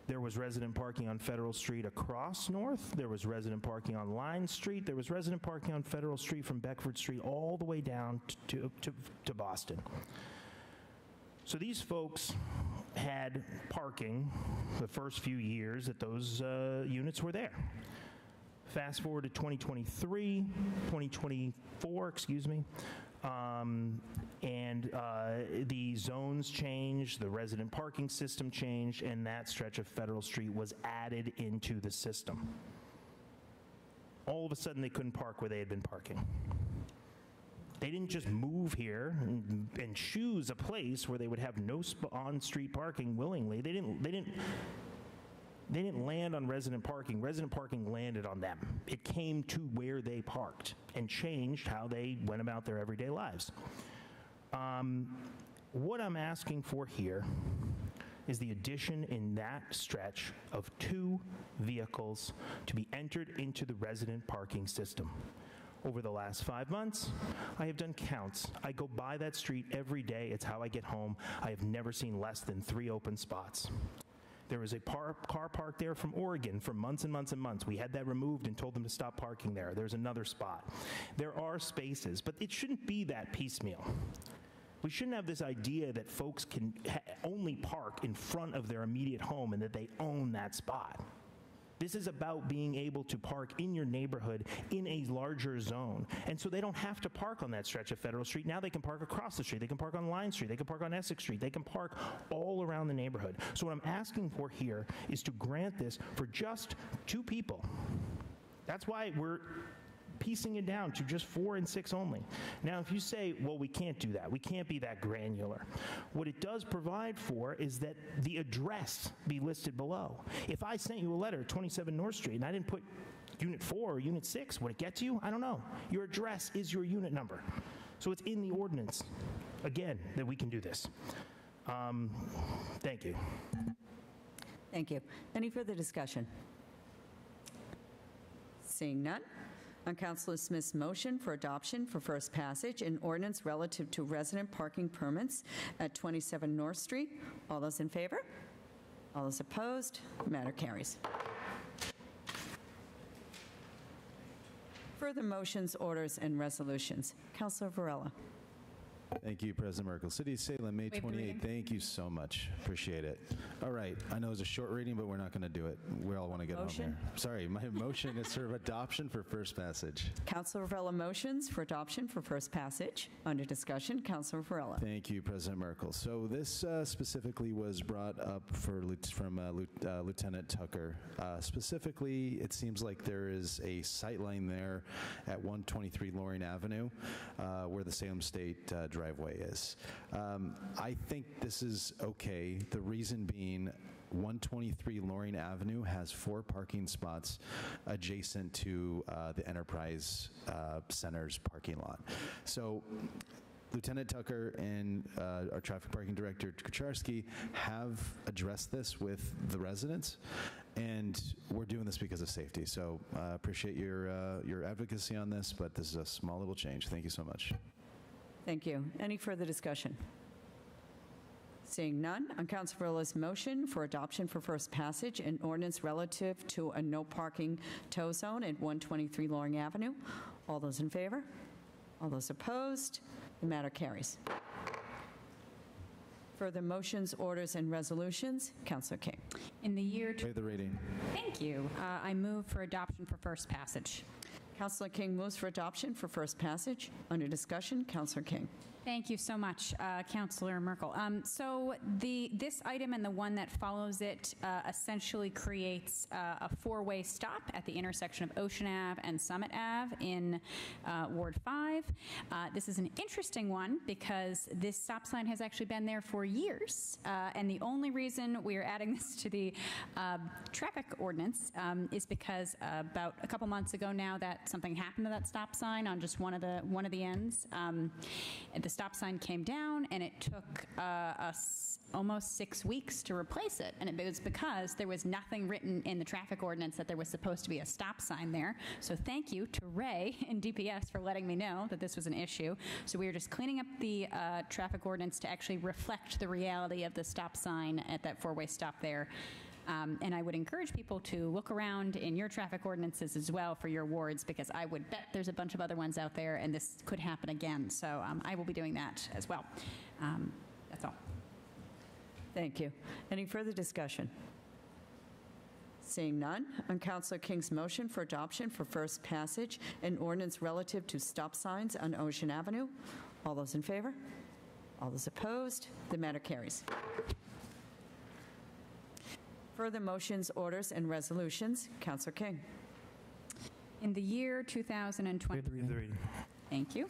There was resident parking on Federal Street across North. There was resident parking on Line Street. There was resident parking on Federal Street from Beckford Street all the way down to Boston. So these folks had parking the first few years that those units were there. Fast forward to 2024, excuse me. The zones changed, the resident parking system changed, and that stretch of Federal Street was added into the system. All of a sudden, they couldn't park where they had been parking. They didn't just move here and choose a place where they would have no on-street parking willingly. They didn't land on resident parking. Resident parking landed on them. It came to where they parked and changed how they went about their everyday lives. What I'm asking for here is the addition in that stretch of 2 vehicles to be entered into the resident parking system. Over the last 5 months, I have done counts. I go by that street every day. It's how I get home. I have never seen less than 3 open spots. There was a car parked there from Oregon for months and months and months. We had that removed and told them to stop parking there. There's another spot. There are spaces, but it shouldn't be that piecemeal. We shouldn't have this idea that folks can only park in front of their immediate home and that they own that spot. This is about being able to park in your neighborhood in a larger zone. And so they don't have to park on that stretch of Federal Street. Now they can park across the street. They can park on Line Street. They can park on Essex Street. They can park all around the neighborhood. So what I'm asking for here is to grant this for just 2 people. That's why we're piecing it down to just 4 and 6 only. Now, if you say, well, we can't do that, we can't be that granular, what it does provide for is that the address be listed below. If I sent you a letter at 27 North Street and I didn't put Unit 4 or Unit 6, would it get to you? I don't know. Your address is your unit number. So it's in the ordinance, again, that we can do this. Thank you. Thank you. Any further discussion? Seeing none. On Councilor Smith's motion for adoption for first passage, an ordinance relative to resident parking permits at 27 North Street. All those in favor? All those opposed? Matter carries. Further motions, orders, and resolutions. Councilor Varela. Thank you, President Merkel. City of Salem, May 28. Thank you so much. Appreciate it. All right. I know it's a short reading, but we're not going to do it. We all want to get home here. Sorry, my motion is for adoption for first passage. Councilor Varela motions for adoption for first passage. Under discussion, Councilor Varela. Thank you, President Merkel. So this specifically was brought up from Lieutenant Tucker. Specifically, it seems like there is a sightline there at 123 Loring Avenue where the Salem State driveway is. I think this is okay. The reason being, 123 Loring Avenue has 4 parking spots adjacent to the Enterprise Center's parking lot. So Lieutenant Tucker and our traffic parking director, Kucharski, have addressed this with the residents, and we're doing this because of safety. So I appreciate your advocacy on this, but this is a small little change. Thank you so much. Thank you. Any further discussion? Seeing none, on Council Verla's motion for adoption for first passage, an ordinance relative to a no parking tow zone at 123 Loring Avenue. All those in favor? All those opposed? The matter carries. Further motions, orders, and resolutions. Councilor King. In the year... Waive the reading. Thank you. I move for adoption for first passage. Councilor King moves for adoption for first passage. Under discussion, Councilor King. Thank you so much, Councilor Merkel. So this item and the one that follows it essentially creates a 4-way stop at the intersection of Ocean Ave and Summit Ave in Ward 5. This is an interesting one because this stop sign has actually been there for years, and the only reason we are adding this to the traffic ordinance is because about a couple months ago now that something happened to that stop sign on just one of the ends. The stop sign came down, and it took us almost 6 weeks to replace it. And it was because there was nothing written in the traffic ordinance that there was supposed to be a stop sign there. So thank you to Ray and DPS for letting me know that this was an issue. So we were just cleaning up the traffic ordinance to actually reflect the reality of the stop sign at that 4-way stop there. And I would encourage people to look around in your traffic ordinances as well for your wards, because I would bet there's a bunch of other ones out there, and this could happen again. So I will be doing that as well. That's all. Thank you. Any further discussion? Seeing none, on Councilor King's motion for adoption for first passage, an ordinance relative to stop signs on Ocean Avenue. All those in favor? All those opposed? The matter carries. Further motions, orders, and resolutions. Councilor King. In the year 2020... Thank you.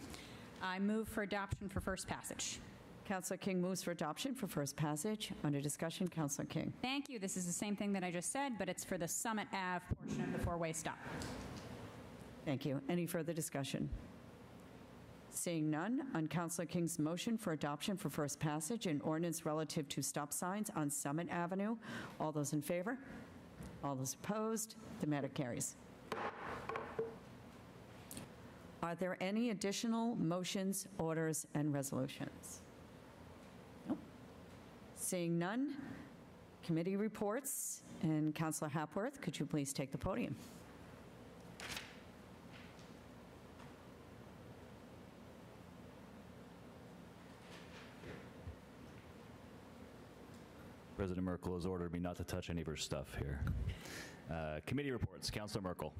I move for adoption for first passage. Councilor King moves for adoption for first passage. Under discussion, Councilor King. Thank you. This is the same thing that I just said, but it's for the Summit Ave portion of the 4-way stop. Thank you. Any further discussion? Seeing none, on Councilor King's motion for adoption for first passage, an ordinance relative to stop signs on Summit Avenue. All those in favor? All those opposed? The matter carries. Are there any additional motions, orders, and resolutions? Nope. Seeing none, committee reports, and Councilor Hapworth, could you please take the podium? President Merkel has ordered me not to touch any of her stuff here. Committee reports. Councilor Merkel.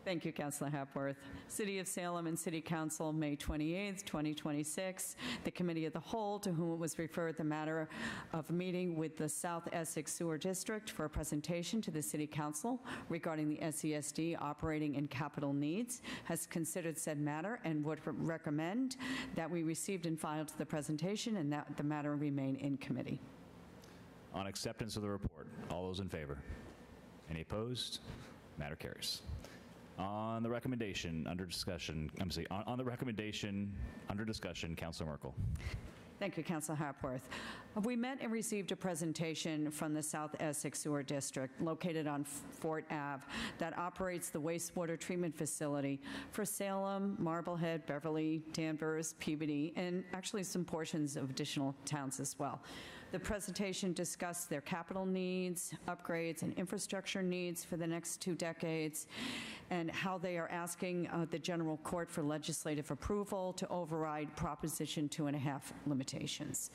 Thank you, Councilor Hapworth. City of Salem and City Council, May 28th, 2026. The Committee of the Whole, to whom it was referred the matter of meeting with the South Essex Sewer District for a presentation to the City Council regarding the SESD operating and capital needs, has considered said matter and would recommend that we received and filed the presentation and that the matter remain in committee. On acceptance of the report, all those in favor? Any opposed? Matter carries. On the recommendation under discussion, on the recommendation under discussion, Councilor Merkel. Thank you, Councilor Hapworth. We met and received a presentation from the South Essex Sewer District located on Fort Ave that operates the wastewater treatment facility for Salem, Marblehead, Beverly, Danvers, Peabody, and actually some portions of additional towns as well. The presentation discussed their capital needs, upgrades, and infrastructure needs for the next 2 decades, and how they are asking the General Court for legislative approval to override Proposition 2.5 limitations.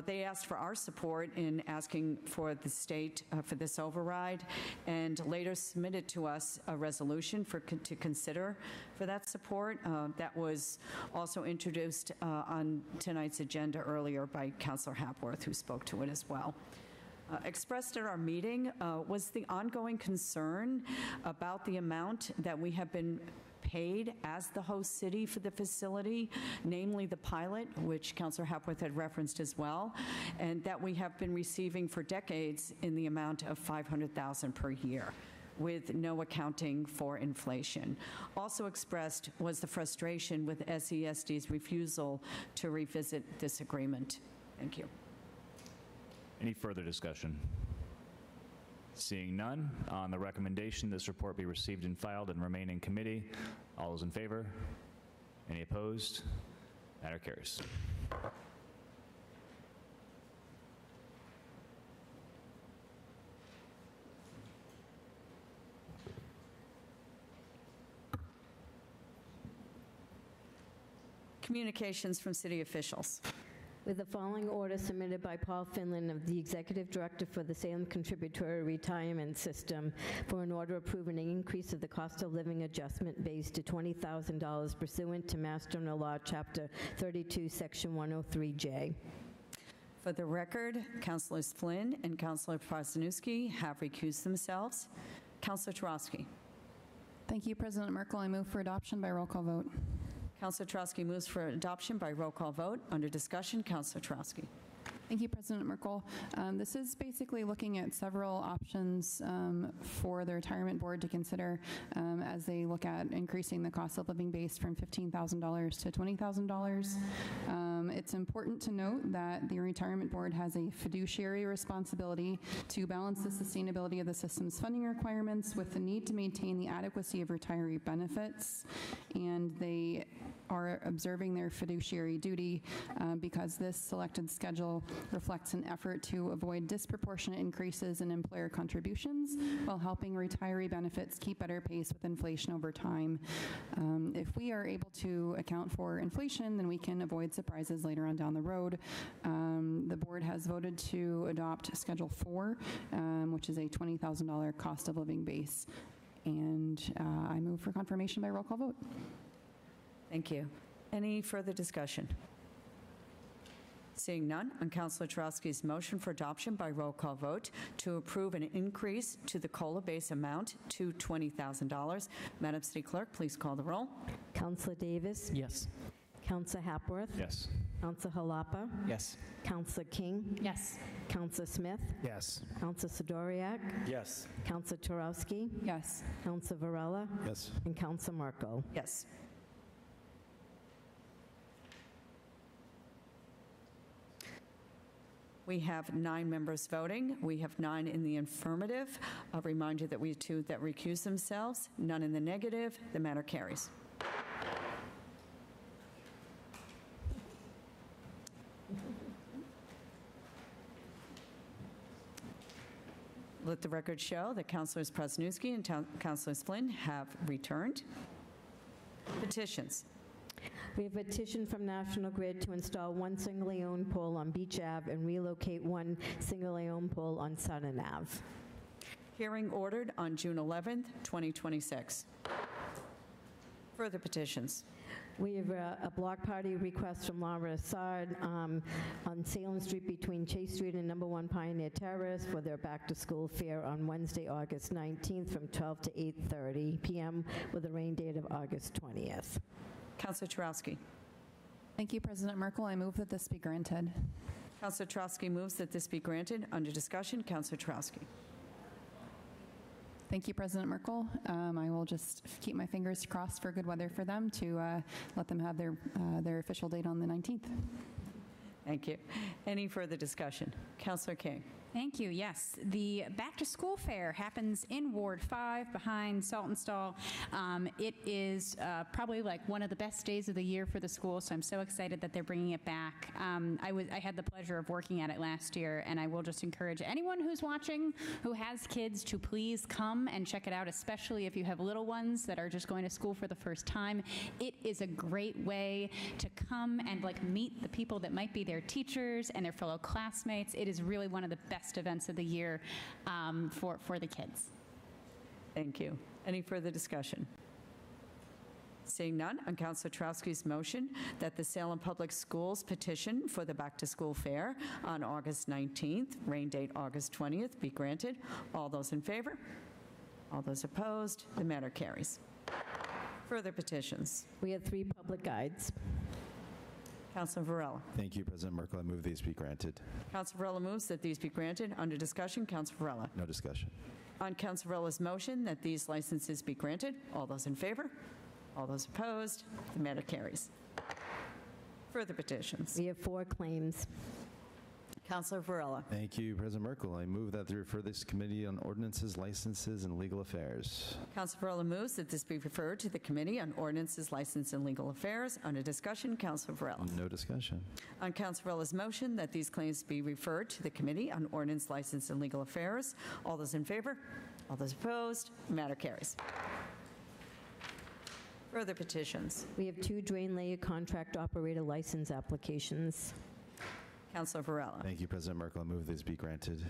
They asked for our support in asking for the state for this override, and later submitted to us a resolution to consider for that support. That was also introduced on tonight's agenda earlier by Councilor Hapworth, who spoke to it as well. Expressed at our meeting was the ongoing concern about the amount that we have been paid as the host city for the facility, namely the pilot, which Councilor Hepworth had referenced as well, and that we have been receiving for decades in the amount of $500,000 per year, with no accounting for inflation. Also expressed was the frustration with SESD's refusal to revisit this agreement. Thank you. Any further discussion? Seeing none, on the recommendation this report be received and filed and remain in committee, all those in favor? Any opposed? Matter carries. Communications from city officials. With the following order submitted by Paul Finlan of the Executive Director for the Salem Contributory Retirement System for an order approving an increase of the cost of living adjustment base to $20,000 pursuant to Mass General Law, Chapter 32, Section 103J. For the record, Councilors Flynn and Councilor Kwasniewski have recused themselves. Councilor Turoski. Thank you, President Merkel. I move for adoption by roll call vote. Councilor Turoski moves for adoption by roll call vote. Under discussion, Councilor Turoski. Thank you, President Merkel. This is basically looking at several options for the retirement board to consider as they look at increasing the cost of living base from $15,000 to $20,000. It's important to note that the retirement board has a fiduciary responsibility to balance the sustainability of the system's funding requirements with the need to maintain the adequacy of retiree benefits, and they are observing their fiduciary duty because this selected schedule reflects an effort to avoid disproportionate increases in employer contributions while helping retiree benefits keep better pace with inflation over time. If we are able to account for inflation, then we can avoid surprises later on down the road. The board has voted to adopt Schedule 4, which is a $20,000 cost of living base, and I move for confirmation by roll call vote. Thank you. Any further discussion? Seeing none, on Councilor Turoski's motion for adoption by roll call vote to approve an increase to the COLA base amount to $20,000, Madam City Clerk, please call the roll. Councilor Davis? Yes. Councilor Hepworth? Yes. Councilor Jalapa? Yes. Councilor King? Yes. Councilor Smith? Yes. Councilor Sidoriak? Yes. Councilor Turoski? Yes. Councilor Varela? Yes. And Councilor Merkel. Yes. We have 9 members voting. We have 9 in the affirmative. I'll remind you that we have 2 that recuse themselves, none in the negative. The matter carries. Let the record show that Councilors Kwasniewski and Councilors Flynn have returned. Petitions. We have a petition from National Grid to install one singly owned pole on Beach Ave and relocate one singly owned pole on Sutton Ave. Hearing ordered on June 11th, 2026. Further petitions. We have a block party request from Laura Assad on Salem Street between Chase Street and number 1 Pioneer Terrace for their back-to-school fair on Wednesday, August 19th from 12 to 8:30 p.m. with a rain date of August 20th. Councilor Turoski. Thank you, President Merkel. I move that this be granted. Councilor Turoski moves that this be granted. Under discussion, Councilor Turoski. Thank you, President Merkel. I will just keep my fingers crossed for good weather for them to let them have their official date on the 19th. Thank you. Any further discussion? Councilor King. Thank you. Yes, the back to school fair happens in Ward 5 behind Salt and Stall. It is probably like one of the best days of the year for the school, so I'm so excited that they're bringing it back. I had the pleasure of working at it last year, and I will just encourage anyone who's watching who has kids to please come and check it out, especially if you have little ones that are just going to school for the first time. It is a great way to come and like meet the people that might be their teachers and their fellow classmates. It is really one of the best events of the year for the kids. Thank you. Any further discussion? Seeing none, on Councilor Turoski's motion that the Salem Public Schools petition for the back-to-school fair on August 19th, rain date August 20th, be granted. All those in favor? All those opposed? The matter carries. Further petitions. We have 3 public guides. Councilor Varela. Thank you, President Merkel. I move these be granted. Councilor Varela moves that these be granted. Under discussion, Councilor Varela. No discussion. On Councilor Varela's motion that these licenses be granted, all those in favor? All those opposed? The matter carries. Further petitions. We have 4 claims. Councilor Varela. Thank you, President Merkel. I move that they refer this Committee on Ordinances, Licenses, and Legal Affairs. Councilor Varela moves that this be referred to the Committee on Ordinances, License, and Legal Affairs. Under discussion, Councilor Varela. No discussion. On Councilor Varela's motion that these claims be referred to the Committee on Ordinance, License, and Legal Affairs, all those in favor? All those opposed? The matter carries. Further petitions. We have 2 drain layer contract operator license applications. Councilor Varela. Thank you, President Merkel. I move these be granted.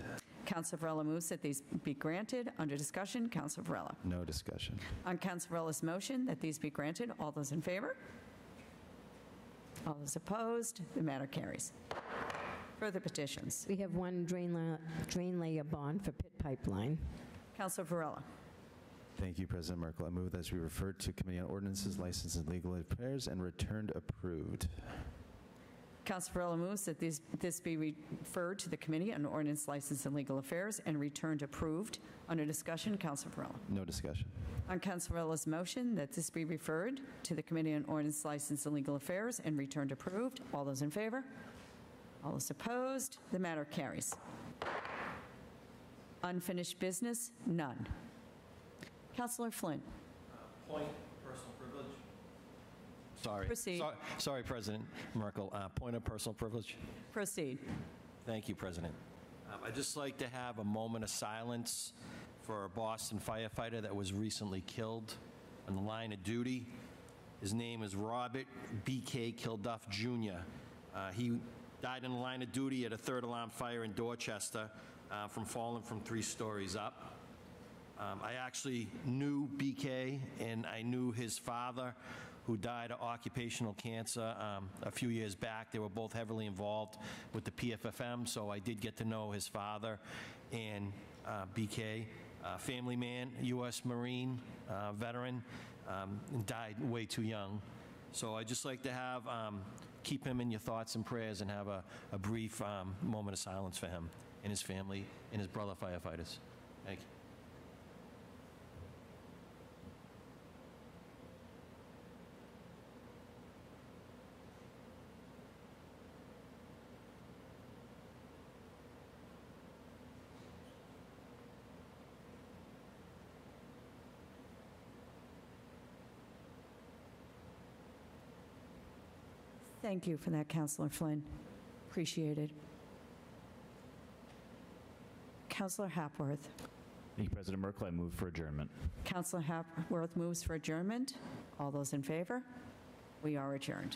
Councilor Varela moves that these be granted. Under discussion, Councilor Varela. No discussion. On Councilor Varela's motion that these be granted, all those in favor? All those opposed? The matter carries. Further petitions. We have 1 drain layer bond for pit pipeline. Councilor Varela. Thank you, President Merkel. I move that we referred to Committee on Ordinances, Licenses, and Legal Affairs and returned approved. Councilor Varela moves that this be referred to the Committee on Ordinance, License, and Legal Affairs and returned approved. Under discussion, Councilor Varela. No discussion. On Councilor Varela's motion that this be referred to the Committee on Ordinance, License, and Legal Affairs and returned approved, all those in favor? All those opposed? The matter carries. Unfinished business? None. Councilor Flynn. Point, personal privilege. Sorry. Proceed. Sorry, President Merkel. Point of personal privilege. Proceed. Thank you, President. I'd just like to have a moment of silence for a Boston firefighter that was recently killed on the line of duty. His name is Robert B.K. Kilduff, Jr. He died in the line of duty at a third alarm fire in Dorchester from falling from 3 stories up. I actually knew BK, and I knew his father, who died of occupational cancer a few years back. They were both heavily involved with the PFFM, so I did get to know his father and BK, family man, U.S. Marine veteran, and died way too young. So I'd just like to have, keep him in your thoughts and prayers and have a brief moment of silence for him and his family and his brother firefighters. Thank you. Thank you for that, Councilor Flynn. Appreciate it. Councilor Hapworth. Thank you, President Merkel. I move for adjournment. Councilor Hapworth moves for adjournment. All those in favor? We are adjourned.